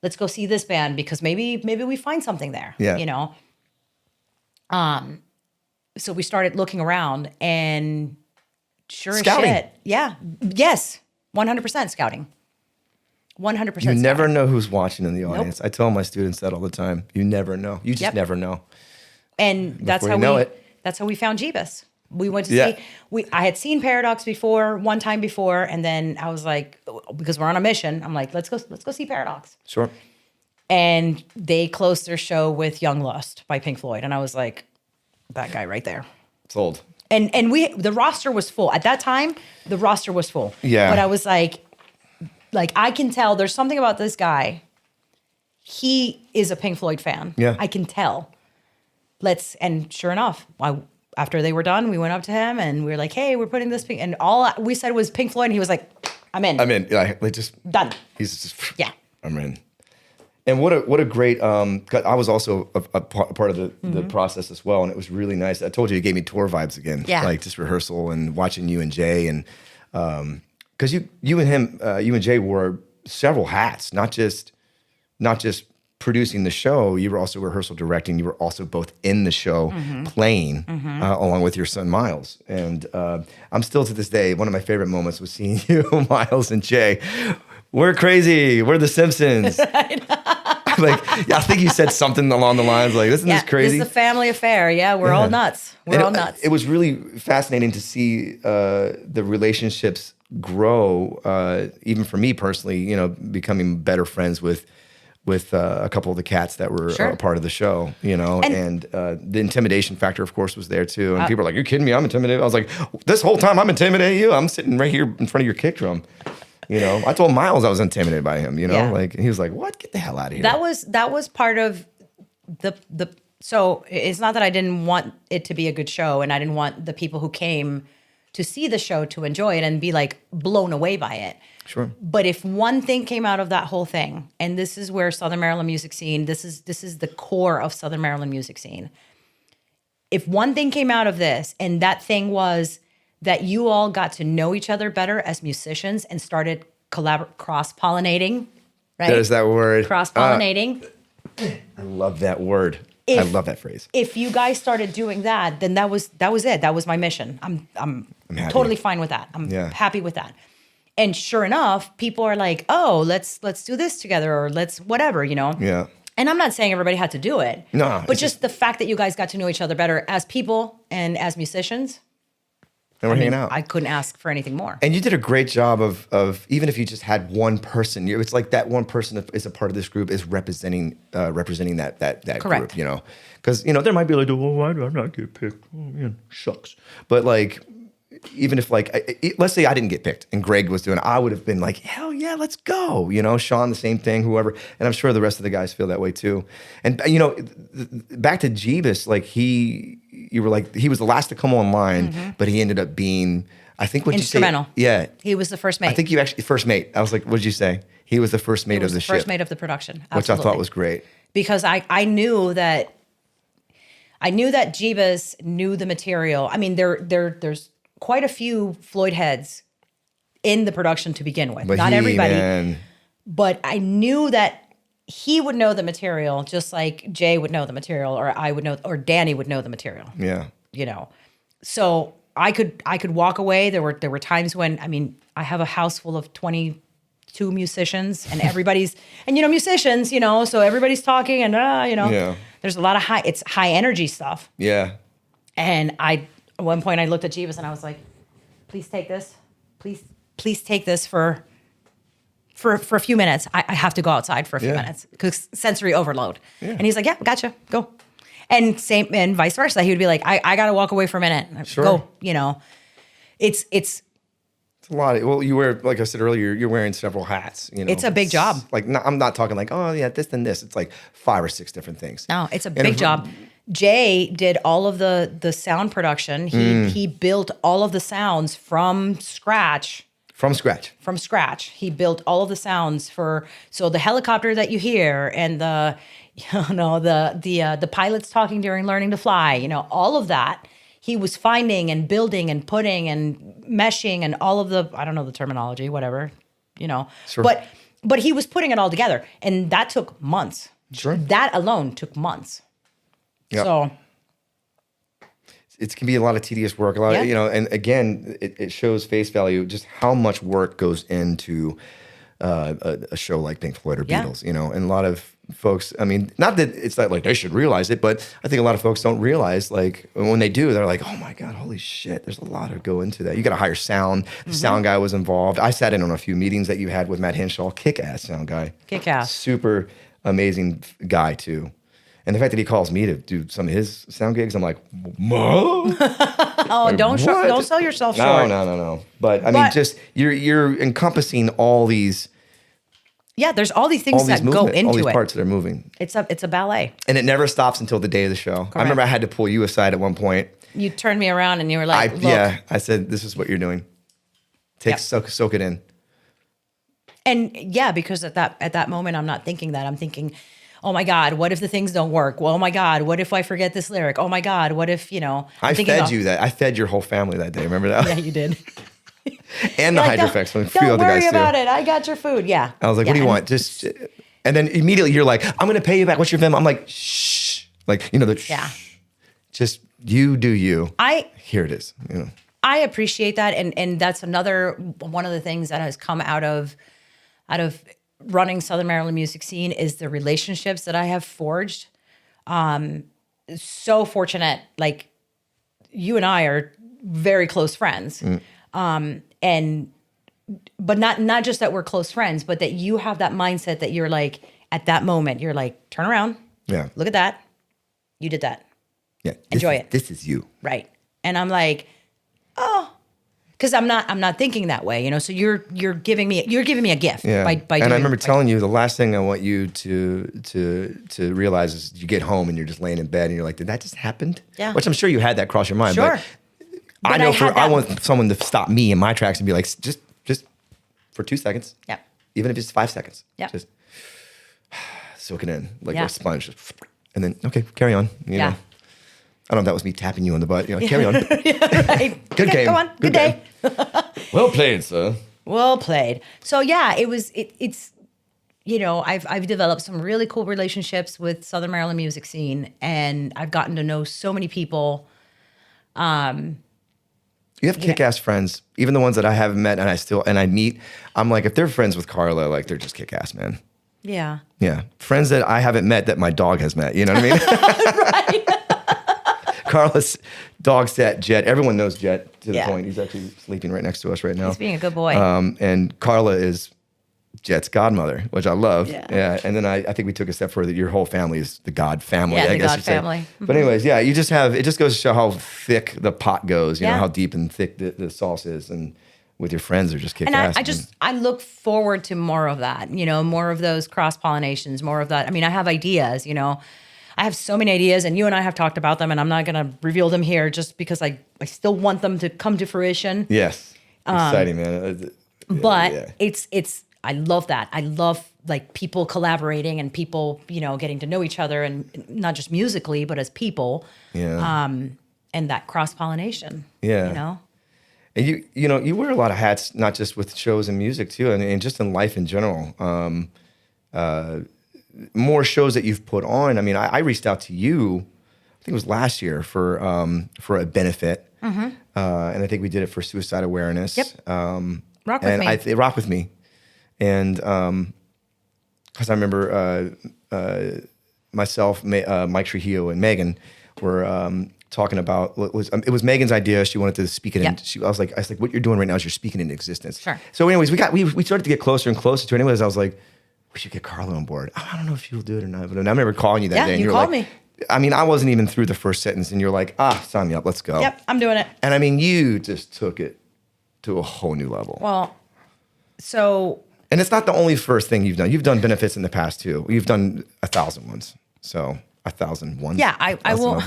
let's go see this band because maybe we find something there. Yeah. So we started looking around and sure Scouting. as shit. Yeah. Yes. 100% scouting. 100% you never scouting. know who's watching in the audience. I tell my students that all the time. You never know. You just Yep. never know. And that's Before how you know we it. that's how we found Jeebus. We went to Yeah. see I had seen Paradox one time before, and then I was like, because we're on a mission, I'm like, let's go see Paradox. Sure. And they closed their show with Young Lust by Pink Floyd. And I was like, that guy right there. Sold. And the roster was full. At that time, the roster was full. Yeah. But I was like I can tell there's something about this guy. He is a Pink Floyd fan. Yeah. I can tell. And sure enough, after they were done, we went up to him and we were like, hey, we're putting this Pink, and all we said was Pink Floyd, and he was like, I'm in. Yeah, like just Done. he's just Yeah. I'm in. And what a great 'cause I was also a part of the process as well, and it was really nice. I told you it gave me tour vibes again. Yeah. Like just rehearsal and watching you and Jay, and because you and him, you and Jay wore several hats, not just producing the show. You were also rehearsal directing. You were also both in the show playing along with your son Miles. And I'm still to this day, one of my favorite moments was seeing you, Miles and Jay. We're crazy. We're the Simpsons. I think you said something along the lines like, "Isn't this crazy?" This is a family affair. Yeah, we're all nuts. We're all nuts. It was really fascinating to see the relationships grow. Even for me personally, becoming better friends with a couple of the cats that were a part of the show. And the intimidation factor, of course, was there too. And people are like, "You're kidding me? I'm intimidated." I was like, "This whole time I'm intimidating you. I'm sitting right here in front of your kick drum." I told Miles I was intimidated by him, Yeah. like he was like, "What? Get the hell out of here." That was part of the so it's not that I didn't want it to be a good show and I didn't want the people who came to see the show to enjoy it and be like blown away by it. Sure. But if one thing came out of that whole thing, and this is where Southern Maryland music scene, this is the core of Southern Maryland music scene. If one thing came out of this, and that thing was that you all got to know each other better as musicians and started cross-pollinating, right? There's that word. Cross-pollinating. I love that word. I love that phrase. If you guys started doing that, then that was it. That was my mission. I'm happy. totally fine with that. I'm happy with that. And sure enough, people are like, "Oh, let's do this together, or let's whatever," Yeah. And I'm not saying everybody had to do it. No, but it's just the fact that you guys got to know each other better as people and as musicians, And we're hanging out. I couldn't ask for anything more. And you did a great job of even if you just had one person, it's like that one person that is a part of this group is representing that Correct. group, because there might be like, "Well, why do I not get picked? Oh, shucks." But like, even if let's say I didn't get picked and Greg was doing it, I would have been like, "Hell yeah, let's go!" Sean the same thing, whoever, and I'm sure the rest of the guys feel that way too. And back to Jeebus, like you were like he was the last to come online, but he ended up being, I think, what Instrumental. you say? Yeah, He was the first mate. I think you actually first mate. I was like, what did you say? He was the first mate He was of the the first ship, mate of the production, which I thought absolutely. was great. Because I knew that Jeebus knew the material. I mean, there's quite a few Floyd heads in the production to begin with. But Not everybody, man, but I knew that he would know the material just like Jay would know the material, or I would know, or Danny would know the material. yeah, So I could walk away. There were times when, I have a house full of 22 musicians and everybody's, and musicians, so everybody's talking and, Yeah. there's a lot of high energy stuff. yeah. And at one point I looked at Jeebus and I was like, please take this. Please take this for a few minutes. I have to go outside for a few minutes because sensory overload. Yeah. And he's like, yeah, gotcha, go. And vice versa. He would be like, I got to walk away for a minute. Sure. Go, It's It's a lot. Well, you wear, like I said earlier, you're wearing several hats. It's a big job. Like I'm not talking like, oh yeah, this and this. It's like 5 or 6 different things. No, it's a big job. Jay did all of the sound production. He built all of the sounds from scratch. From scratch. From scratch. He built all of the sounds so the helicopter that you hear and the pilots talking during learning to fly, all of that. He was finding and building and putting and meshing and all of I don't know the terminology, whatever, Sure. But he was putting it all together, and that took months. Sure. That alone took months. Yep. So it can be a lot of tedious work, and again, it shows face value, just how much work goes into a show like Pink Floyd or Beatles, and a lot of folks, I mean, not that it's not like they should realize it, but I think a lot of folks don't realize, like, when they do, they're like, oh my God, holy shit, there's a lot to go into that. You got to hire sound. The sound guy was involved. I sat in on a few meetings that you had with Matt Henshaw, kick-ass sound guy. Kick-ass. Super amazing guy, too. And the fact that he calls me to do some of his sound gigs, I'm like, what? Oh, like, don't sell yourself short. No. But I mean, just you're encompassing all these. Yeah, there's all these things that go into it. All these parts that are moving. It's a ballet. And it never stops until the day of the show. Correct. I remember I had to pull you aside at one point. You turned me around and you were like, look. Yeah, I said, this is what you're doing. Soak it in. And yeah, because at that moment, I'm not thinking that. I'm thinking, oh my God, what if the things don't work? Well, oh my God, what if I forget this lyric? Oh my God, what if, I fed you that. I fed your whole family that day. Remember that? Yeah, you did. And the Hydrofix. A few other guys too. Don't worry about it. I got your food. Yeah. I was like, what do you want? And then immediately you're like, I'm going to pay you back. What's your Venmo? I'm like, shh. Like, yeah. Just you do you. Here it is. I appreciate that. And that's another one of the things that has come out of running Southern Maryland music scene is the relationships that I have forged. So fortunate. Like, you and I are very close friends. But not just that we're close friends, but that you have that mindset that you're like, at that moment, you're like, turn around. Yeah. Look at that. You did that. Yeah. Enjoy it. This is you. Right. And I'm like, oh, because I'm not thinking that way, So you're giving me a gift by doing. And I remember telling you the last thing I want you to realize is you get home and you're just laying in bed and you're like, did that just happen? Yeah. Which I'm sure you had that cross your mind. Sure. But I want someone to stop me in my tracks and be like, just for 2 seconds. Yeah. Even if it's 5 seconds. Yeah. Just soak it in like a sponge. And then, okay, carry on. You know. I don't know if that was me tapping you on the butt. Carry on. Yeah, right. Good game. Go on. Good day. Well played, sir. Well played. So yeah, it's I've developed some really cool relationships with Southern Maryland music scene, and I've gotten to know so many people. You have kick-ass friends, even the ones that I haven't met and I meet. I'm like, if they're friends with Carla, like they're just kick-ass, man. Yeah. Yeah. Friends that I haven't met that my dog has met. You know what I mean? Right. Carla's dog sat Jet. Everyone knows Jet to the point. He's actually sleeping right next to us right now. He's being a good boy. And Carla is Jet's godmother, which I love. Yeah. And then I think we took a step further. Your whole family is the God family. Yeah, I the guess God you'd say. family. Mm-hmm. But anyways, yeah, it just goes to show how thick the pot goes. You know how deep and thick the sauce is, and with your friends, they're just kick ass. And I look forward to more of that. More of those cross pollinations, more of that. I mean, I have ideas. I have so many ideas, and you and I have talked about them, and I'm not going to reveal them here just because I still want them to come to fruition. Yes. Exciting, man. But it's I love that. I love like people collaborating and people, getting to know each other, and not just musically, but as people. Yeah. And that cross-pollination. Yeah. And you wear a lot of hats, not just with shows and music too, and just in life in general. More shows that you've put on. I mean, I reached out to you, I think it was last year for a benefit. Mm-hmm. And I think we did it for suicide awareness. Yep. Rock with me. Rock with me. And because I remember myself, Mike Trujillo, and Megan were talking about it was Megan's idea. She wanted to speak it in. I was like, what you're doing right now is you're speaking into existence. Sure. So anyways, we started to get closer and closer to it. Anyways, I was like, we should get Carla on board. I don't know if she'll do it or not. But I remember calling you that day. And you called me. I mean, I wasn't even through the first sentence, and you're like, sign me up, let's go. Yep, I'm doing it. And I mean, you just took it to a whole new level. Well, so... And it's not the only first thing you've done. You've done benefits in the past, too. You've done 1,000 ones. So 1,001. Yeah, I will.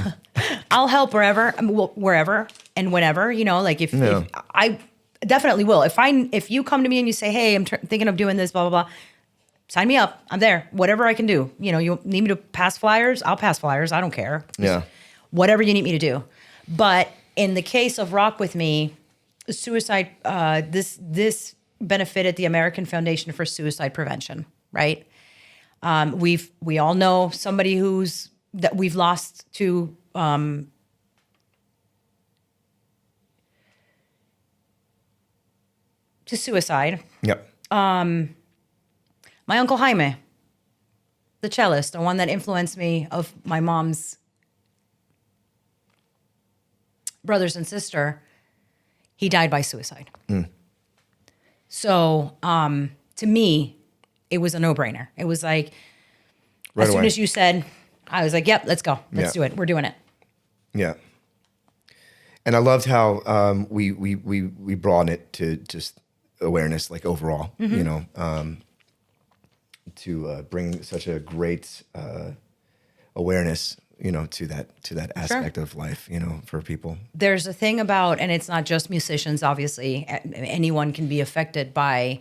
I'll help wherever and whenever. Like if I definitely will. If you come to me and you say, "Hey, I'm thinking of doing this," blah blah blah, sign me up. I'm there. Whatever I can do. You need me to pass flyers, I'll pass flyers. I don't care. Yeah. Whatever you need me to do. But in the case of Rock With Me, suicide. This benefited the American Foundation for Suicide Prevention. Right. We all know somebody that we've lost to suicide. Yep. My uncle Jaime, the cellist, the one that influenced me, of my mom's brothers and sister, he died by suicide. So to me, it was a no-brainer. It was like, Right as soon away. as you said, I was like, yep, let's go. Let's do it. We're doing it. Yeah. And I loved how we broaden it to just awareness, like overall, to bring such a great awareness, to that aspect of life, for people. There's a thing about, and it's not just musicians, obviously, anyone can be affected by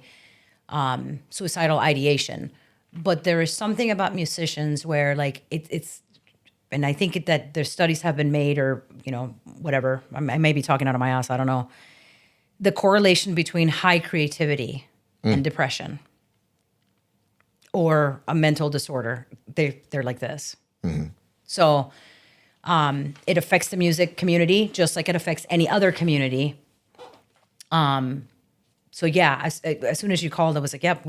suicidal ideation, but there is something about musicians where like it's, and I think that there's studies have been made, or, whatever, I may be talking out of my ass, I don't know, the correlation between high creativity and depression or a mental disorder, they're like this. So it affects the music community just like it affects any other community. So yeah, as soon as you called, I was like, yep,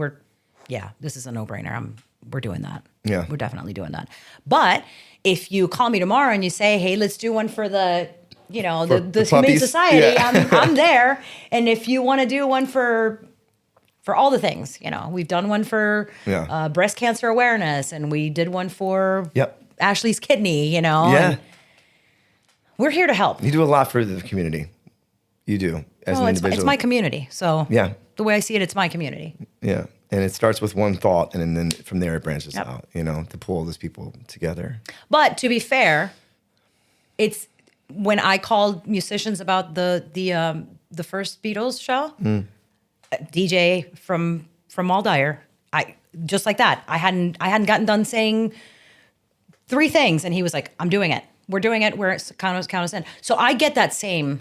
this is a no-brainer. We're doing that. Yeah. We're definitely doing that. But if you call me tomorrow and you say, hey, let's do one for the Humane puppies? Society, Yeah. I'm there. And if you want to do one for all the things, we've done one for breast cancer awareness, and we did one for Ashley's kidney, Yeah. and we're here to help. You do a lot for the community. You do, as an individual. It's my community. So the way I see it, it's my community. Yeah. And it starts with one thought, and then from there it branches out, to pull those people together. But to be fair, it's when I called musicians about the first Beatles show, DJ from Maldier, I just like that. I hadn't gotten done saying 3 things, and he was like, "I'm doing it. We're doing it. We're count us in." So I get that same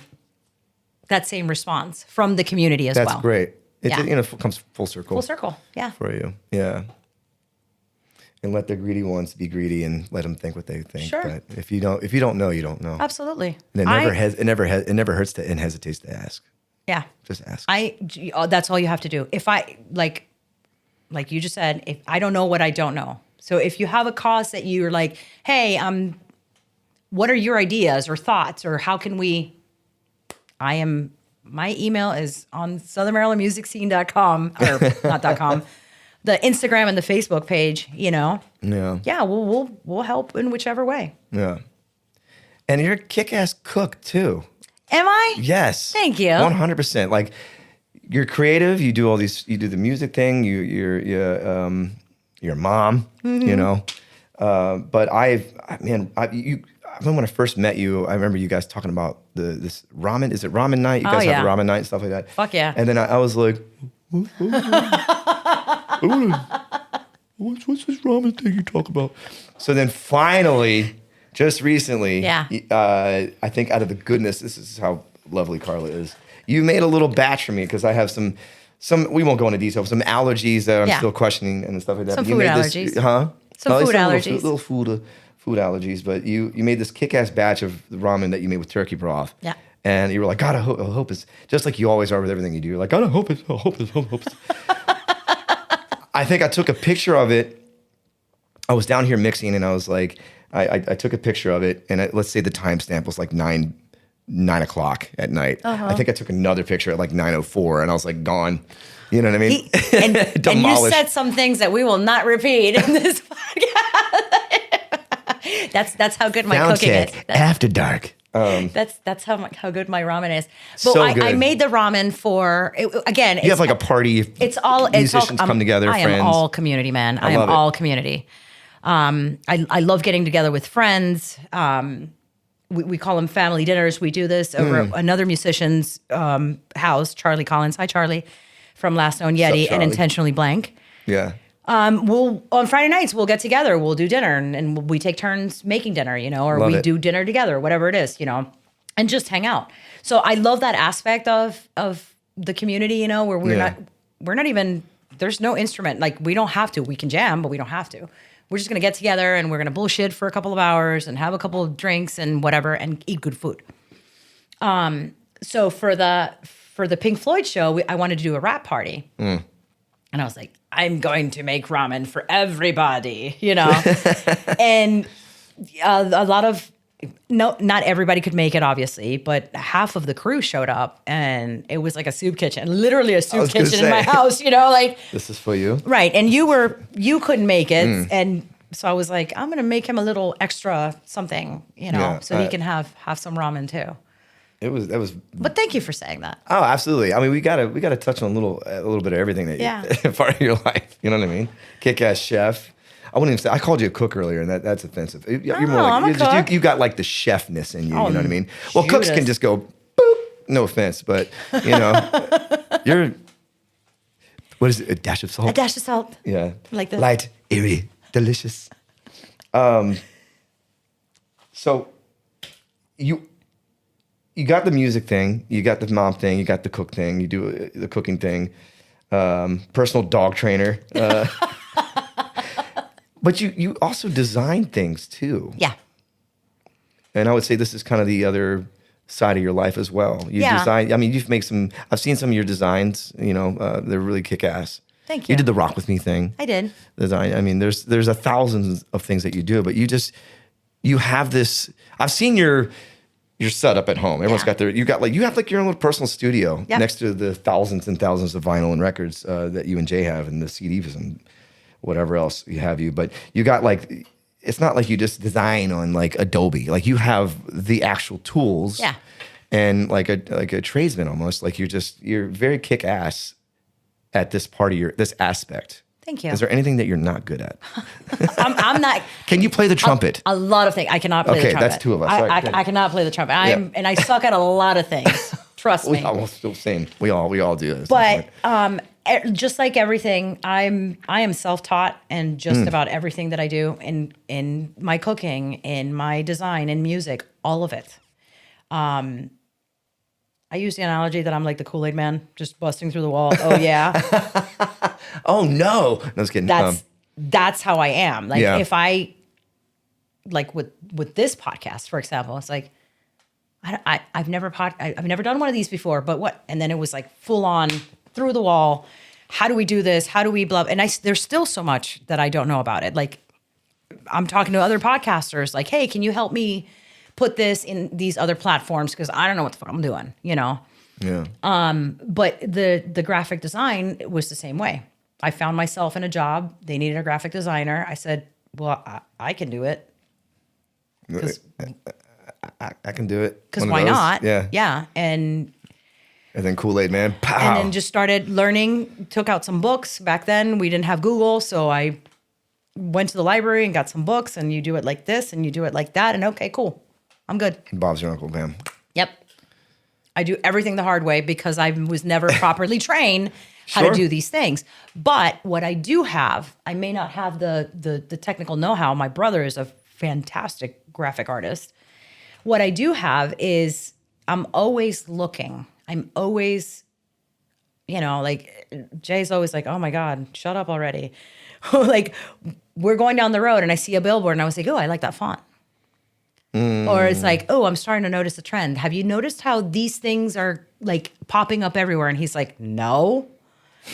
response from the community as well. That's great. It comes full circle. Full circle, yeah. For you, yeah. And let the greedy ones be greedy, and let them think what they think. Sure. But if you don't know, you don't know. Absolutely. And it never hurts to and hesitates to ask. Yeah. Just ask. That's all you have to do. If I like you just said, if I don't know what I don't know. So if you have a cause that you're like, hey, what are your ideas or thoughts, or how can we? My email is on southernmarylandmusicscene.com, or not .com, the Instagram and the Facebook page, Yeah. Yeah, we'll help in whichever way. Yeah. And you're a kick-ass cook too. Am I? Yes. Thank you. 100%. Like, you're creative. You do all these. You do the music thing. You're a mom. But when I first met you, I remember you guys talking about this ramen. Is it ramen night? You guys have a ramen night and stuff like that. Fuck yeah. And then I was like, what's this ramen thing you talk about? So then finally, just recently, I think out of the goodness, this is how lovely Carla is. You made a little batch for me because I have some. We won't go into detail. Some allergies that I'm still questioning and stuff like that. Some But you food made allergies. Some food allergies. Little food allergies. But you made this kick-ass batch of ramen that you made with turkey broth. Yeah. And you were like, God, I hope it's just like you always are with everything you do. You're like, God, I hope it's. I think I took a picture of it. I was down here mixing, and I was like, I took a picture of it, and let's say the timestamp was like 9 o'clock at night. I think I took another picture at like 9:04, and I was like gone. You know what I mean? And you said some things that we will not repeat in this podcast. That's how good my cooking is. After dark. That's how good my ramen is. But So good. I made the ramen for again. You have like a party. It's all musicians come together. I friends. am all community, man. I am love it. all community. I love getting together with friends. We call them family dinners. We do this over another musician's house, Charlie Collins. Hi, Charlie, from Last Known Yeti and Charlie? Intentionally Blank. Yeah. We'll on Friday nights we'll get together. We'll do dinner and we take turns making dinner, or Love we it. do dinner together, whatever it is, and just hang out. So I love that aspect of the community, where we're not even. There's no instrument. Like, we don't have to. We can jam, but we don't have to. We're just going to get together and we're going to bullshit for a couple of hours and have a couple of drinks and whatever and eat good food. So for the Pink Floyd show, I wanted to do a rap party. And I was like, I'm going to make ramen for everybody, and a lot of, not everybody could make it, obviously, but half of the crew showed up and it was like a soup kitchen, literally a soup kitchen in my house, like. This is for you. Right. And you couldn't make it. And so I was like, I'm going to make him a little extra something, so he can have some ramen too. That was. But thank you for saying that. Oh, absolutely. I mean, we gotta touch on a little bit of everything that part of your life. You know what I mean? Kick-ass chef. I wouldn't even say. I called you a cook earlier, and that's offensive. You're more like, I'm a cook. you got like the chefness in you. You know what I mean? Well, cooks can just go boop. No offense, but you're. What is it? A dash of salt. A dash of salt. Yeah. Like this. Light, eerie, delicious. So you got the music thing, you got the mom thing, you got the cook thing, you do the cooking thing, personal dog trainer. But you also design things too. Yeah. And I would say this is kind of the other side of your life as well. You design, I mean, I've seen some of your designs, they're really kick-ass. Thank you. You did the Rock With Me thing. I did. Design. I mean, there's a thousands of things that you do, but you have this, I've seen your setup at home. Everyone's got you have like your own little personal studio next to the thousands and thousands of vinyl and records that you and Jay have, and the CDs and whatever else you. But you got like, it's not like you just design on like Adobe. Like, you have the actual tools. Yeah. And like a tradesman almost. Like, you're very kick ass at this part of this aspect. Thank you. Is there anything that you're not good at? I'm not. Can you play the trumpet? A lot of things. I cannot play the trumpet. Okay, that's two of us. Sorry. I cannot play the trumpet. And I suck at a lot of things. Trust me. Same. We all do this. But just like everything, I am self-taught, and just about everything that I do in my cooking, in my design, in music, all of it. I use the analogy that I'm like the Kool-Aid man, just busting through the wall. Oh yeah. Oh no! No, I was kidding. That's how I am. Like, Yeah. if I, like with this podcast, for example, it's like, I've never done one of these before, but what? And then it was like full on through the wall. How do we do this? How do we blah? And there's still so much that I don't know about it. Like, I'm talking to other podcasters, like, hey, can you help me put this in these other platforms? Because I don't know what the fuck I'm doing, Yeah. But the graphic design was the same way. I found myself in a job. They needed a graphic designer. I said, well, I can do it. I can do it. Because why not? Yeah. Yeah. And then Kool-Aid man. Pow. and then just started learning, took out some books. Back then we didn't have Google. So I went to the library and got some books, and you do it like this and you do it like that. And okay, cool. I'm good. Bob's your uncle, bam. Yep. I do everything the hard way because I was never properly trained how to do these things. But what I do have, I may not have the technical know-how. My brother is a fantastic graphic artist. What I do have is I'm always looking. I'm always, like, Jay's always like, oh my God, shut up already. Like, we're going down the road and I see a billboard and I was like, oh, I like that font. Or it's like, oh, I'm starting to notice a trend. Have you noticed how these things are like popping up everywhere? And he's like, no.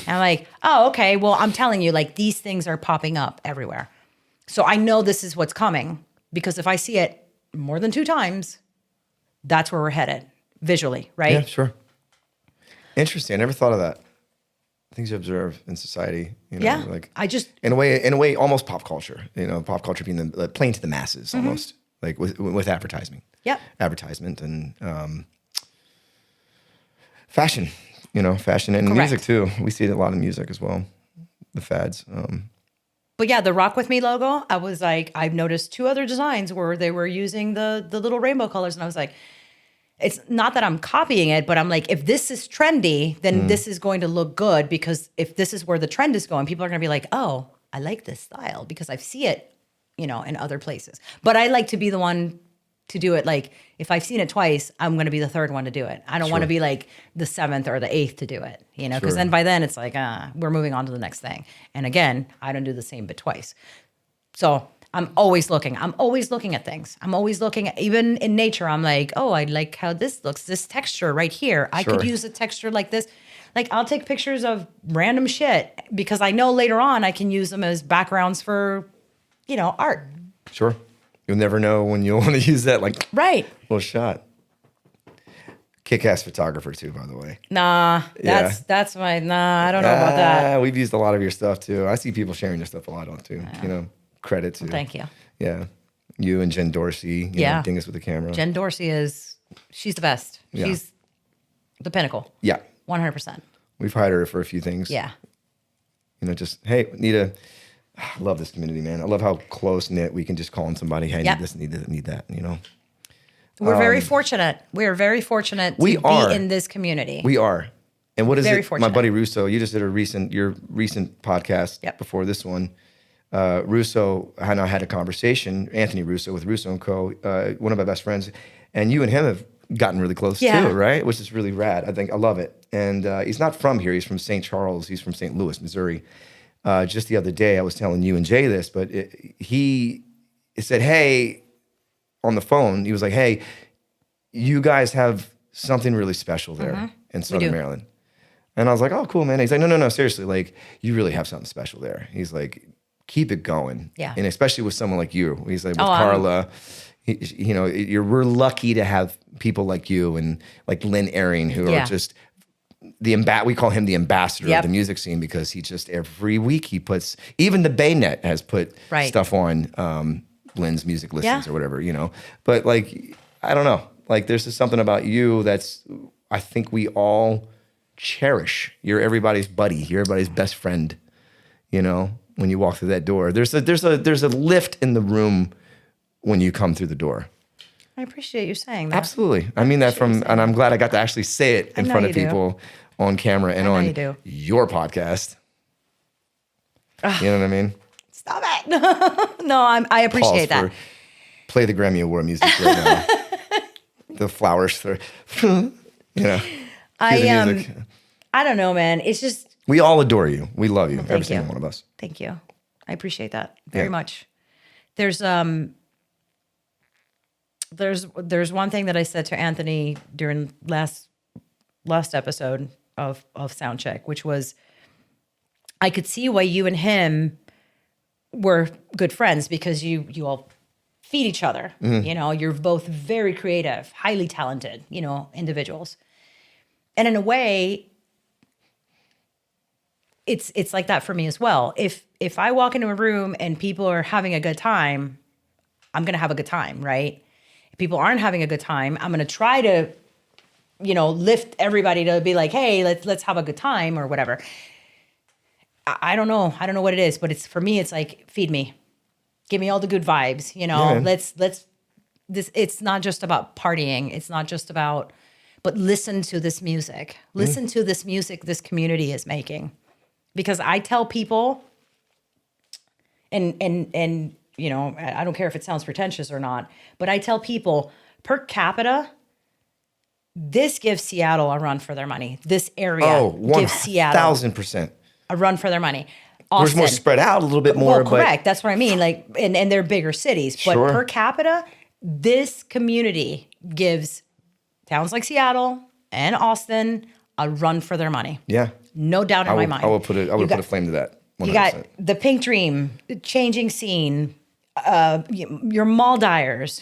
And I'm like, oh, okay. Well, I'm telling you, like, these things are popping up everywhere. So I know this is what's coming, because if I see it more than 2 times, that's where we're headed visually, right? Yeah, sure. Interesting. I never thought of that. Things you observe in society, Yeah. like I just, in a way, almost pop culture. Pop culture being playing to the masses, almost like with advertising. Yep. Advertisement and fashion. Fashion and Correct. music too. We see it a lot in music as well. The fads. But yeah, the Rock With Me logo, I was like, I've noticed 2 other designs where they were using the little rainbow colors. And I was like, it's not that I'm copying it, but I'm like, if this is trendy, then this is going to look good, because if this is where the trend is going, people are going to be like, oh, I like this style because I see it, in other places. But I like to be the one to do it. Like, if I've seen it twice, I'm going to be the 3rd one to do it. I don't want to be like the 7th or the 8th to do it, because then by then it's like, we're moving on to the next thing. And again, I don't do the same but twice. So I'm always looking. I'm always looking at things. I'm always looking at, even in nature, I'm like, oh, I like how this looks, this texture right here. I could use a texture like this. Like, I'll take pictures of random shit because I know later on I can use them as backgrounds for, art. Sure. You'll never know when you'll want to use that, like, Right. little shot. Kick-ass photographer too, by the way. Nah, that's my, I don't know about that. We've used a lot of your stuff too. I see people sharing your stuff a lot on too. Credit to. Thank you. Yeah. You and Jen Dorsey, ding us with the camera. Jen Dorsey she's the best. Yeah. She's the pinnacle. Yeah. 100%. We've hired her for a few things. Yeah. Just, hey, I love this community, man. I love how close knit we can just call on somebody. Hey, I need this, need that, need that, We're very fortunate. We are very fortunate to be in this community. We are. And what is Very it? fortunate. My buddy Russo, you just did your recent podcast before this one. Russo and I had a conversation, Anthony Russo with Russo & Co., one of my best friends. And you and him have gotten really close too, right? Which is really rad. I love it. And he's not from here. He's from St. Charles. He's from St. Louis, Missouri. Just the other day, I was telling you and Jay this, but he said, hey, on the phone, he was like, hey, you guys have something really special there in Southern Maryland. And I was like, oh, cool, man. He's like, no, seriously, like, you really have something special there. He's like, keep it going. Yeah. And especially with someone like you. He's like, with Carla, we're lucky to have people like you and like Lynn Ehring, who are just we call him the ambassador of the music scene, because he just every week he puts, even the Baynet has put stuff on Lynn's music listings or whatever, But like, I don't know, like there's just something about you that's, I think we all cherish. You're everybody's buddy. You're everybody's best friend. When you walk through that door, there's a lift in the room when you come through the door. I appreciate you saying that. Absolutely. I mean that and I'm glad I got to actually say it in front of people on camera and on your podcast. You know what I mean? Stop it. No, I appreciate that. Play the Grammy Award music right now. The flowers. I don't know, man. It's just. We all adore you. We love you. Well, every single one of us. Thank you. I appreciate that very much. There's one thing that I said to Anthony during last episode of Soundcheck, which was, I could see why you and him were good friends, because you all feed each other. You're both very creative, highly talented, individuals. And in a way, it's like that for me as well. If I walk into a room and people are having a good time, I'm going to have a good time, right? If people aren't having a good time, I'm going to try to, lift everybody to be like, hey, let's have a good time or whatever. I don't know. I don't know what it is, but for me, it's like, feed me, give me all the good vibes. It's not just about partying. It's not just about, but listen to this music. Listen to this music this community is making. Because I tell people, and I don't care if it sounds pretentious or not, but I tell people, per capita, this gives Seattle a run for their money. This area gives Seattle 1,000% a run for their money. Austin, we're more spread out a little bit more. Well, correct. That's what I mean. Like, and they're bigger cities, but per capita, this community gives towns like Seattle and Austin a run for their money. Yeah. No doubt in my mind. I would put a flame to that. 100%. You got the Pink Dream, the Changing Scene, your Maldyers,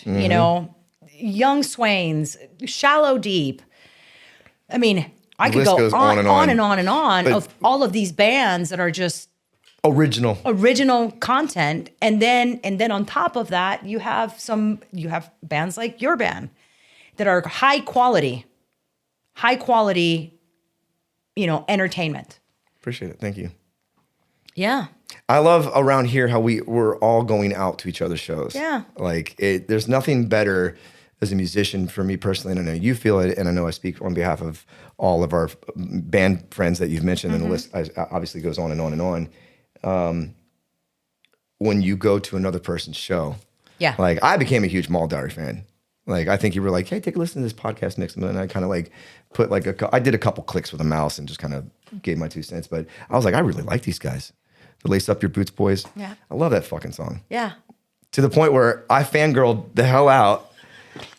Young Swains, Shallow Deep. I mean, I could go on and on of all of these bands that are just original content, and then on top of that, you have bands like your band that are high quality, entertainment. Appreciate it. Thank you. Yeah. I love around here how we're all going out to each other's shows. Yeah. Like there's nothing better as a musician for me personally, and I know you feel it, and I know I speak on behalf of all of our band friends that you've mentioned, and the list obviously goes on and on and on. When you go to another person's show, Yeah. like I became a huge Mall Diary fan. Like I think you were like, hey, take a listen to this podcast mix, and then I kind of like put like I did a couple clicks with a mouse and just kind of gave my 2 cents, but I was like, I really like these guys. The Lace Up Your Boots Boys. Yeah. I love that fucking song. Yeah. To the point where I fangirled the hell out.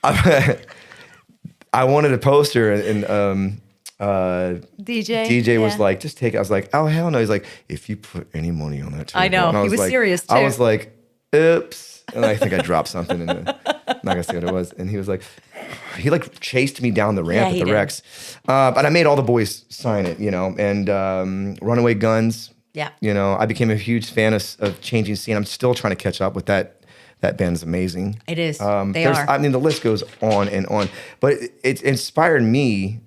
I wanted a poster, and DJ was like, just take it. I was like, oh, hell no. He's like, if you put any money on that table. I know. And He was like, serious, too. I was like, oops. And I think I dropped something. I'm not going to say what it was. And he was like, he like chased me down the ramp Yeah, he at the did. Rex. But I made all the boys sign it, and Runaway Guns. Yeah. I became a huge fan of Changing Scene. I'm still trying to catch up with that. That band is amazing. It is. They there's- are. I mean, the list goes on and on. But it inspired me,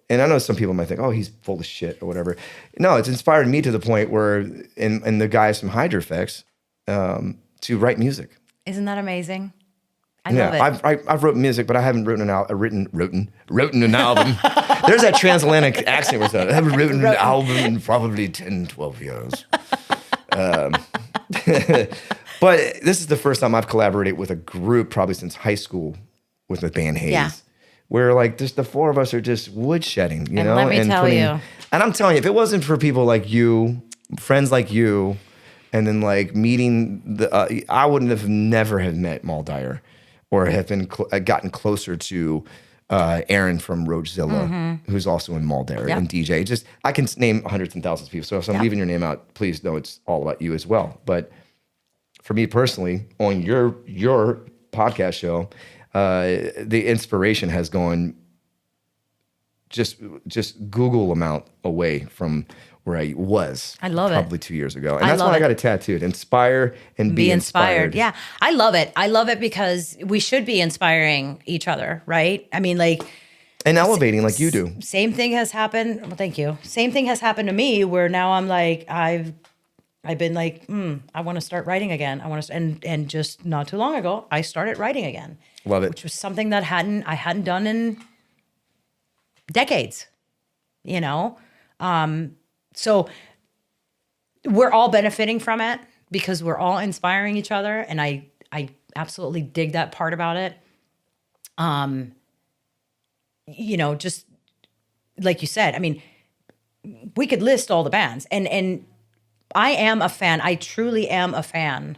and I know some people might think, oh, he's full of shit or whatever. No, it's inspired me to the point where, and the guys from Hydra Effects, to write music. Isn't that amazing? I love it. I've wrote music, but I haven't written an album. Written an album. There's that transatlantic accent where it's I haven't written an album in probably 10, 12 years. But this is the first time I've collaborated with a group probably since high school with the band Hayes. Yeah. Where like just the 4 of us are just woodshedding, you And know? let me tell you. And I'm telling you, if it wasn't for people like you, friends like you, and then like meeting I wouldn't have never have met Mal Dyer or have been gotten closer to Aaron from Roachzilla, who's also in Mal Dyer Yep. and DJ. Just I can name hundreds and thousands of people. So if I'm Yep. leaving your name out, please know it's all about you as well. But for me personally, on your podcast show, the inspiration has gone just Google amount away from where I was. I love it. Probably 2 years ago, and I that's love why I it. got it tattooed. Inspire and be inspired. Yeah. I love it. I love it because we should be inspiring each other, right? I mean, like, And elevating like you do. same thing has happened. Well, thank you. Same thing has happened to me where now I'm like, I've been like, I want to start writing again. I want to, and just not too long ago, I started writing again. Love it. Which was something that I hadn't done in decades, So we're all benefiting from it because we're all inspiring each other. And I absolutely dig that part about it. Just like you said, I mean, we could list all the bands and I am a fan. I truly am a fan.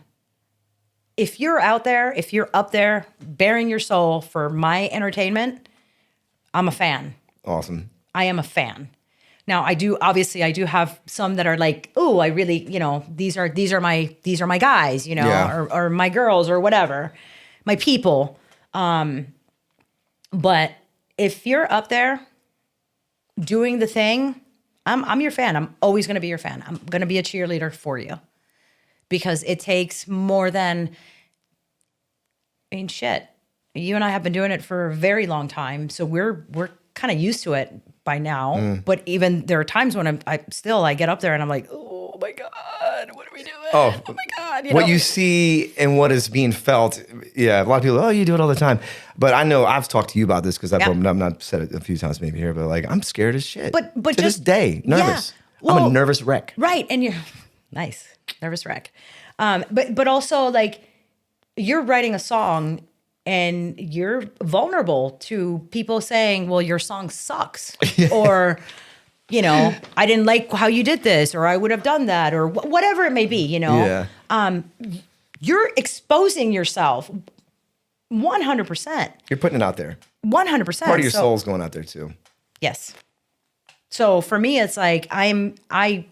If you're out there, if you're up there bearing your soul for my entertainment, I'm a fan. Awesome. I am a fan. Now I do have some that are like, oh, I really, these are my guys, Yeah. or my girls or whatever, my people. But if you're up there doing the thing, I'm your fan. I'm always going to be your fan. I'm going to be a cheerleader for you because it takes more than, shit. You and I have been doing it for a very long time, so we're kind of used to it by now. But even there are times when I get up there and I'm like, oh my God, what are we doing? Oh my God. What you see and what is being felt. Yeah, a lot of people, oh, you do it all the time. But I know I've talked to you about this because I've not said it a few times maybe here, but like I'm scared as shit. But to this day, nervous. Yeah. I'm a Well, nervous wreck. Right. And you're nice, nervous wreck. But also like you're writing a song and you're vulnerable to people saying, well, your song sucks. Or, I didn't like how you did this, or I would have done that, or whatever it may be, Yeah. You're exposing yourself 100%. You're putting it out there. 100%. Part of your soul's going out there too. Yes. So for me, it's like I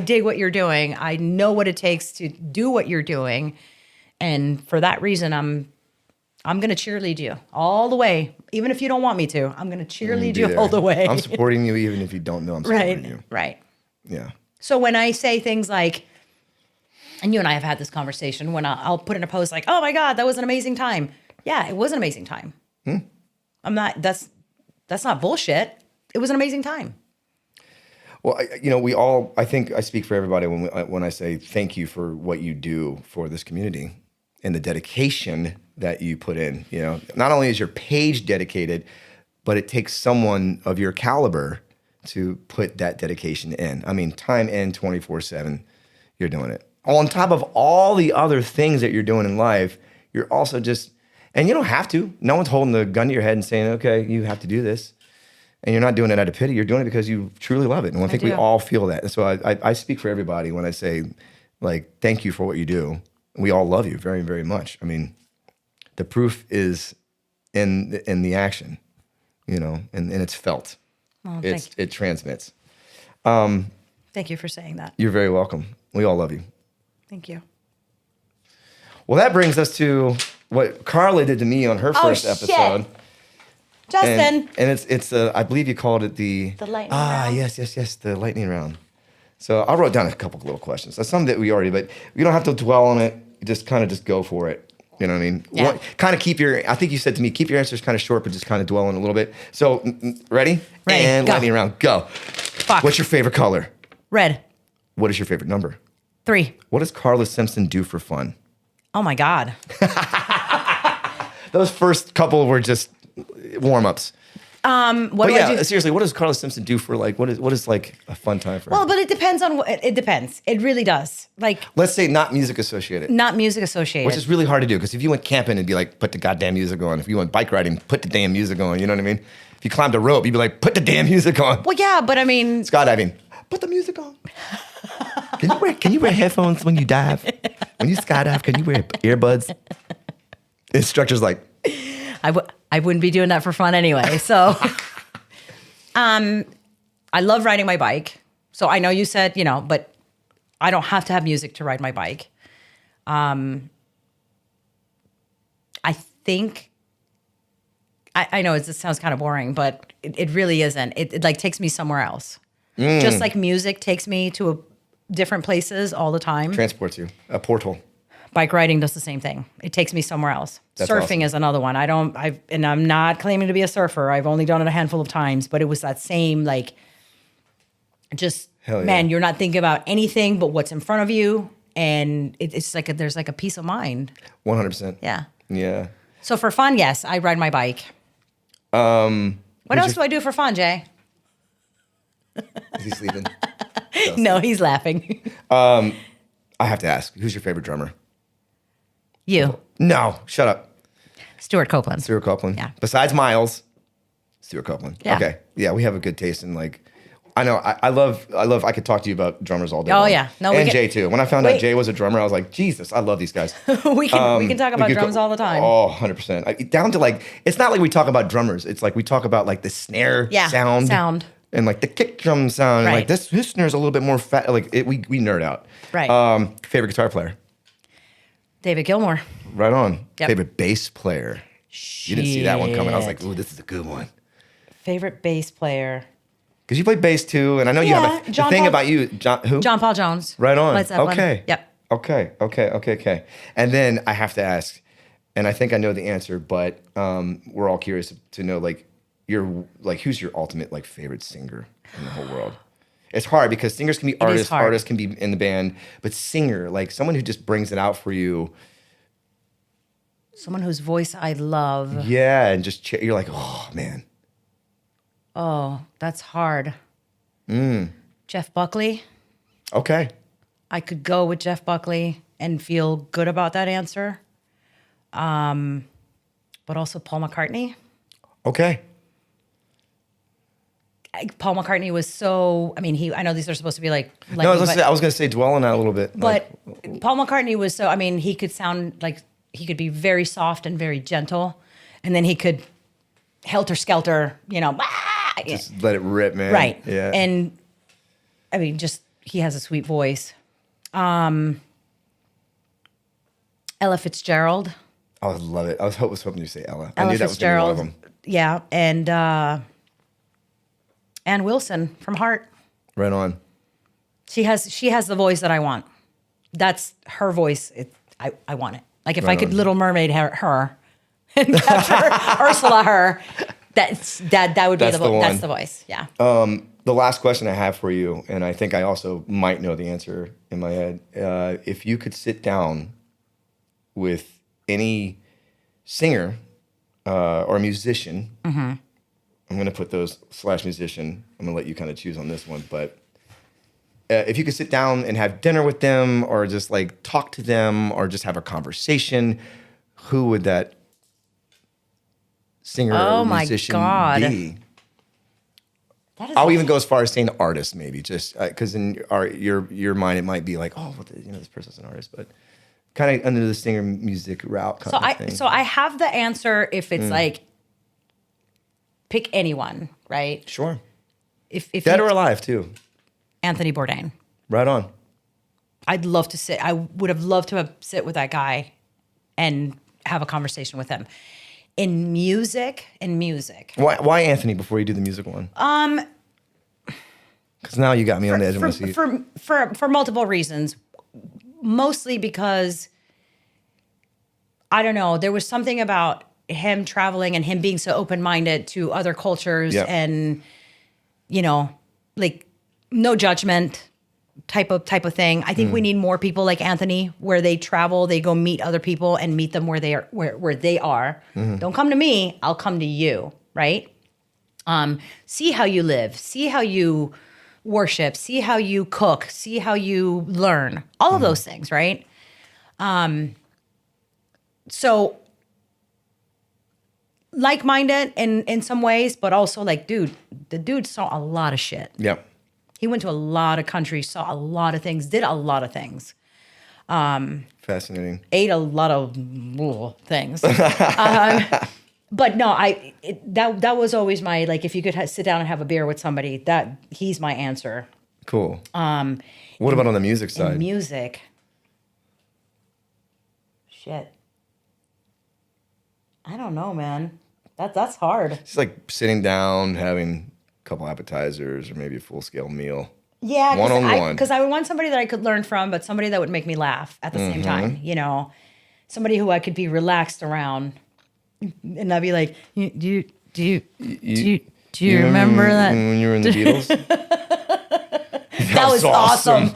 dig what you're doing. I know what it takes to do what you're doing. And for that reason, I'm going to cheerlead you all the way. Even if you don't want me to, I'm going to cheerlead you all the way. I'm supporting you even if you don't know I'm supporting you. Right. Yeah. So when I say things like, and you and I have had this conversation, when I'll put in a post like, oh my God, that was an amazing time. Yeah, it was an amazing time. That's not bullshit. It was an amazing time. Well, I think I speak for everybody when I say thank you for what you do for this community and the dedication that you put in. Not only is your page dedicated, but it takes someone of your caliber to put that dedication in. I mean, time in 24/7, you're doing it. On top of all the other things that you're doing in life, you're also just, and you don't have to. No one's holding the gun to your head and saying, okay, you have to do this. And you're not doing it out of pity. You're doing it because you truly love it. And I think we all feel that. And so I speak for everybody when I say, like, thank you for what you do. We all love you very, very much. I mean, the proof is in the action, and it's felt. Oh, It transmits. Thank you for saying that. You're very welcome. We all love you. Thank you. Well, that brings us to what Carla did to me on her first episode. Justin. And it's I believe you called it the lightning round. Yes, the lightning round. So I wrote down a couple little questions. That's some that we already, but you don't have to dwell on it. Just kind of just go for it. You know what I mean? Yeah. Kind of I think you said to me, keep your answers kind of short, but just kind of dwell on it a little bit. So ready? Ready. And Go. lightning round, go. Fuck. What's your favorite color? Red. What is your favorite number? 3. What does Carla Simpson do for fun? Oh my God. Those first couple were just warm-ups. What But do I do? seriously, what does Carla Simpson do for what is like a fun time for her? Well, but it depends on it depends. It really does. Like, Let's say not music associated. not music associated. Which is really hard to do because if you went camping, it'd be like, put the goddamn music on. If you went bike riding, put the damn music on. You know what I mean? If you climbed a rope, you'd be like, put the damn music on. Well, yeah, but I mean, Skydiving, put the music on. Can you wear headphones when you dive? When you skydive, can you wear earbuds? Instructor's like, I wouldn't be doing that for fun anyway. So, I love riding my bike. So I know you said, but I don't have to have music to ride my bike. I think, I know it sounds kind of boring, but it really isn't. It like takes me somewhere else. Just like music takes me to different places all the time. transports you, a portal. Bike riding does the same thing. It takes me somewhere else. That's Surfing awesome. is another one. And I'm not claiming to be a surfer. I've only done it a handful of times, but it was that same, like, just, Hell yeah. man, you're not thinking about anything but what's in front of you. And it's like, there's like a peace of mind. 100%. Yeah. Yeah. So for fun, yes, I ride my bike. What else do I do for fun, Jay? Is he sleeping? No, he's laughing. I have to ask, who's your favorite drummer? You, No, shut up. Stuart Copeland. Stuart Copeland. Yeah. Besides Miles, Stuart Copeland. Yeah. Okay. Yeah, we have a good taste in I know. I love. I could talk to you about drummers all day. Oh, long. yeah. No, we and can- Jay too. When I found out Wait. Jay was a drummer, I was like, Jesus, I love these guys. we can talk about We could drums go- all the time. Oh, 100%. Down to it's not like we talk about drummers. It's like we talk about the snare Yeah, sound. and the kick drum sound. And Right. this snare is a little bit more fat. We nerd out. Right. Favorite guitar player. David Gilmour. Right on. Yep. Favorite bass player. You didn't see that one coming. I was like, Shit. ooh, this is a good one. Favorite bass player. Because you play bass too, and I know you have the John thing Paul- about you, who? John Paul Jones. Right on. Led Zeppelin. Okay. Yep. Okay. And then I have to ask, and I think I know the answer, but we're all curious to know, who's your ultimate favorite singer in the whole world? It's hard because singers can be artists, hard. artists can be in the band, but singer, someone who just brings it out for you. Someone whose voice I love. Yeah, and just you're like, oh man. Oh, that's hard. Jeff Buckley. Okay. I could go with Jeff Buckley and feel good about that answer. But also Paul McCartney. Okay. Paul McCartney was so, I know these are supposed to be like, No, I was gonna say dwell on that a little bit. but Paul McCartney was so, he could sound like, he could be very soft and very gentle. And then he could helter skelter, just let it rip, man. right. Yeah. And just, he has a sweet voice. Ella Fitzgerald. I would love it. I was hoping you'd say Ella. I Ella knew that was gonna be one of Fitzgerald. them. Yeah. And Ann Wilson from Heart. Right on. She has the voice that I want. That's her voice. I want it. Like if I Right could on. Little Mermaid her and capture Ursula her, that would be That's the one. that's the voice. Yeah. the last question I have for you, and I think I also might know the answer in my head. If you could sit down with any singer or musician, I'm going to put those / musician. I'm going to let you kind of choose on this one. But if you could sit down and have dinner with them or just like talk to them or just have a conversation, who would that singer or musician be? I'll even go as far as saying artist, maybe, just because in your mind it might be like, oh, well, this person's an artist, but kind of under the singer music route kind of thing. So I have the answer if it's like pick anyone, right? Sure. If Dead or alive too. Anthony Bourdain. Right on. I'd love to sit. I would have loved to sit with that guy and have a conversation with him. In music. Why Anthony before you do the music one? Because now you got me on the edge of my seat. For multiple reasons. Mostly because, I don't know, there was something about him traveling and him being so open-minded to other cultures and, like no judgment type of thing. I think we need more people like Anthony where they travel, they go meet other people and meet them where they are, where they are. Don't come to me, I'll come to you, right? See how you live, see how you worship, see how you cook, see how you learn, all of those things, right? So like-minded in some ways, but also like, the dude saw a lot of shit. Yep. He went to a lot of countries, saw a lot of things, did a lot of things. Fascinating. Ate a lot of things. But no, that was always my, like, if you could sit down and have a beer with somebody, he's my answer. Cool. What about on the music side? Music. Shit. I don't know, man. That's hard. It's like sitting down, having a couple appetizers or maybe a full-scale meal. Yeah, one-on-one. Because I would want somebody that I could learn from, but somebody that would make me laugh at the same time, Somebody who I could be relaxed around. And I'd be like, do you remember that? When you were in the Beatles? that was awesome.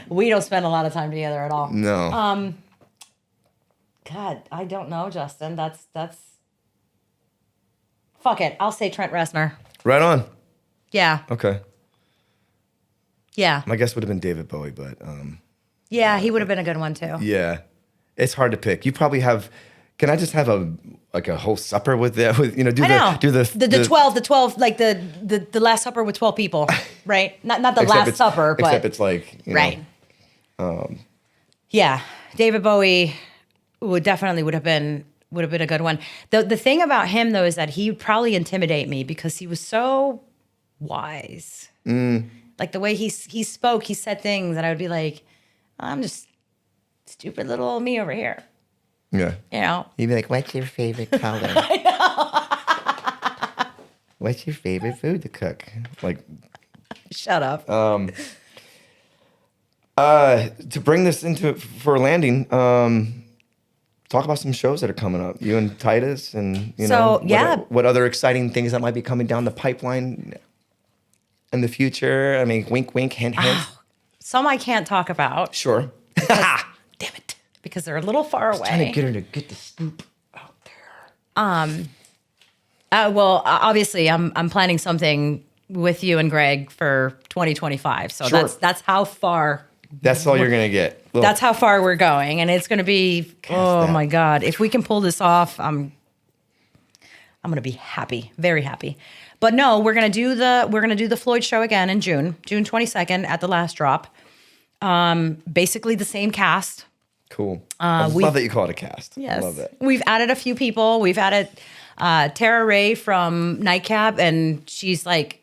We don't spend a lot of time together at all. No. God, I don't know, Justin. That's fuck it. I'll say Trent Reznor. Right on. Yeah. Okay. Yeah. My guess would have been David Bowie, but yeah, he would have been a good one too. Yeah. It's hard to pick. You probably have. Can I just have a whole supper with that? Do the 12, like the Last Supper with 12 people, right? Not the Last Supper, but except it's like right. Yeah, David Bowie would have been a good one. The thing about him though is that he would probably intimidate me because he was so wise. Like the way he spoke, he said things that I would be like, I'm just stupid little old me over here. Yeah. You'd be like, what's your favorite color? I know. What's your favorite food to cook? Like, shut up. To bring this for landing, talk about some shows that are coming up. You and Titus and, what other exciting things that might be coming down the pipeline in the future. I mean, wink, wink, hint, hint. Some I can't talk about. Sure. Damn it. Because they're a little far away. Trying to get her to get the scoop out there. Well, obviously, I'm planning something with you and Greg for 2025. So sure. that's how far. That's all you're gonna get. That's how far we're going, and it's gonna be. My God! If we can pull this off, I'm gonna be happy, very happy. But no, we're gonna do the Floyd show again in June 22nd at the Last Drop. Basically the same cast. Cool. I love that you call it a cast. Yes. I love it. We've added a few people. We've added Tara Ray from Nightcap, and she's like,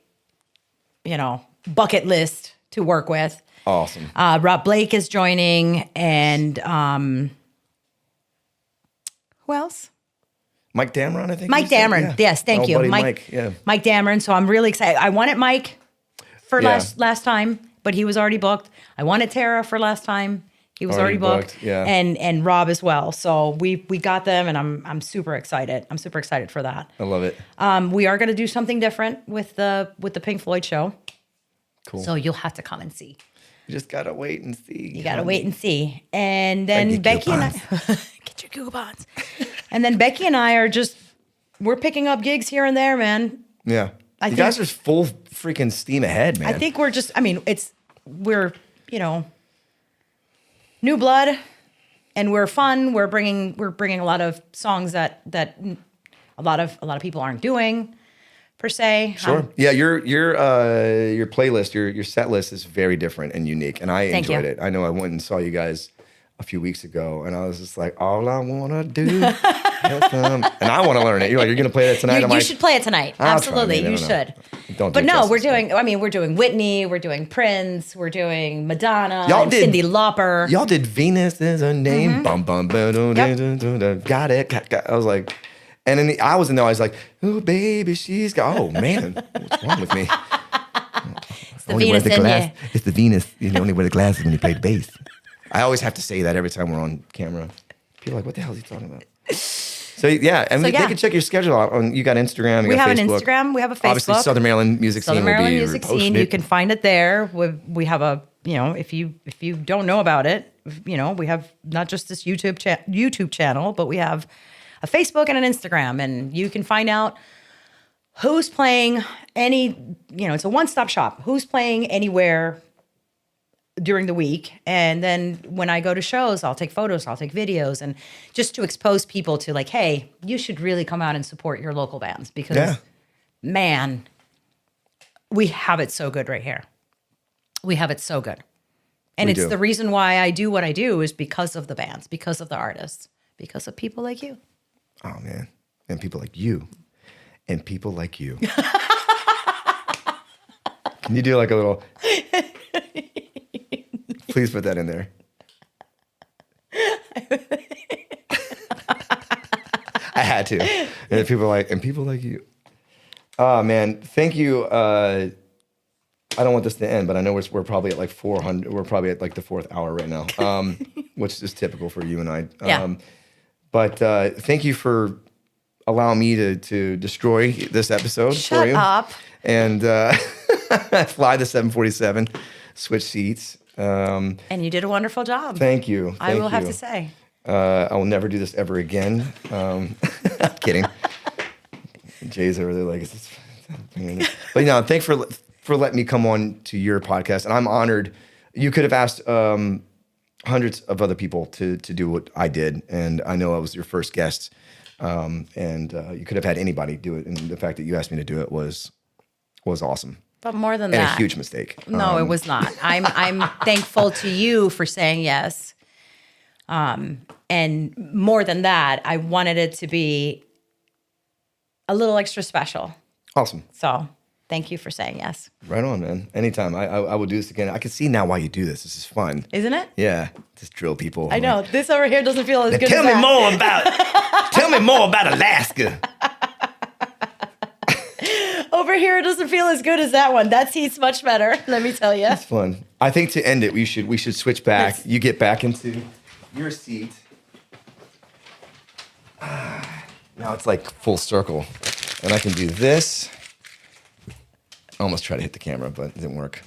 bucket list to work with. Awesome. Rob Blake is joining, and who else? Mike Dameron, I think. Mike Dameron. Yeah. Yes, thank you. Mike. Yeah. Mike Dameron. So I'm really excited. I wanted Mike for last time, but he was already booked. I wanted Tara for last time. He was already booked. Yeah. And Rob as well. So we got them, and I'm super excited. I'm super excited for that. I love it. We are going to do something different with the Pink Floyd show. Cool. So you'll have to come and see. You just gotta wait and see. You gotta wait and see. And then Becky and I get your coupons. And then Becky and I are we're picking up gigs here and there, man. Yeah. You guys are full freaking steam ahead, man. I think we're we're, new blood, and we're fun. We're bringing a lot of songs that a lot of people aren't doing per se. Sure. Yeah, your playlist, your set list is very different and unique, and I enjoyed it. I know I went and saw you guys a few weeks ago, and I was just like, all I wanna do, and I want to learn it. You're like, you're gonna play that tonight. You should play it tonight. Absolutely, you should. Don't. But no, we're doing Whitney, we're doing Prince, we're doing Madonna, Cyndi Lauper. Y'all did Venus is her name. Bum bum got it. I was like. And then I was in there, I was like, oh, baby, she's got, oh, man, what's wrong with me? It's the Venus in you. It's the Venus. You only wear the glasses when you play the bass. I always have to say that every time we're on camera. People are like, what the hell is he talking about? So, yeah, and they can check your schedule out. You got Instagram, you got Facebook. We have an Instagram, we have a Facebook. Obviously, Southern Maryland Music Scene will be Music Scene, you can find it there. We have a, if you don't know about it, we have not just this YouTube channel, but we have a Facebook and an Instagram, and you can find out who's playing it's a one-stop shop. Who's playing anywhere during the week. And then when I go to shows, I'll take photos, I'll take videos, and just to expose people to like, hey, you should really come out and support your local bands because, man, we have it so good right here. We have it so good. And it's the reason why I do what I do is because of the bands, because of the artists, because of people like you. Oh, man. And people like you. And people like you. Can you do like a little... Please put that in there. I had to. And people are like, and people like you. Oh, man. Thank you. I don't want this to end, but I know we're probably at like 400. We're probably at like the 4th hour right now, which is typical for you and I. Yeah. But thank you for allowing me to destroy this episode for you. Shut up. And fly the 747, switch seats. And you did a wonderful job. Thank you. I will have to say. I will never do this ever again. I'm kidding. Jay's over there like, is this... But thanks for letting me come on to your podcast. And I'm honored. You could have asked... hundreds of other people to do what I did, and I know I was your first guest, and you could have had anybody do it, and the fact that you asked me to do it was awesome. But more than and that, a huge mistake. No, it was not. I'm thankful to you for saying yes, and more than that, I wanted it to be a little extra special. Awesome. So. Thank you for saying yes. Right on, man. Anytime. I will do this again. I can see now why you do this. This is fun. Isn't it? Yeah. Just drill people. I know. This over here doesn't feel as good tell as that. Tell me more about Alaska. Over here, it doesn't feel as good as that one. That seat's much better, let me tell you. It's fun. I think to end it, we should switch back. You get back into your seat. Now it's like full circle. And I can do this. I almost tried to hit the camera, but it didn't work.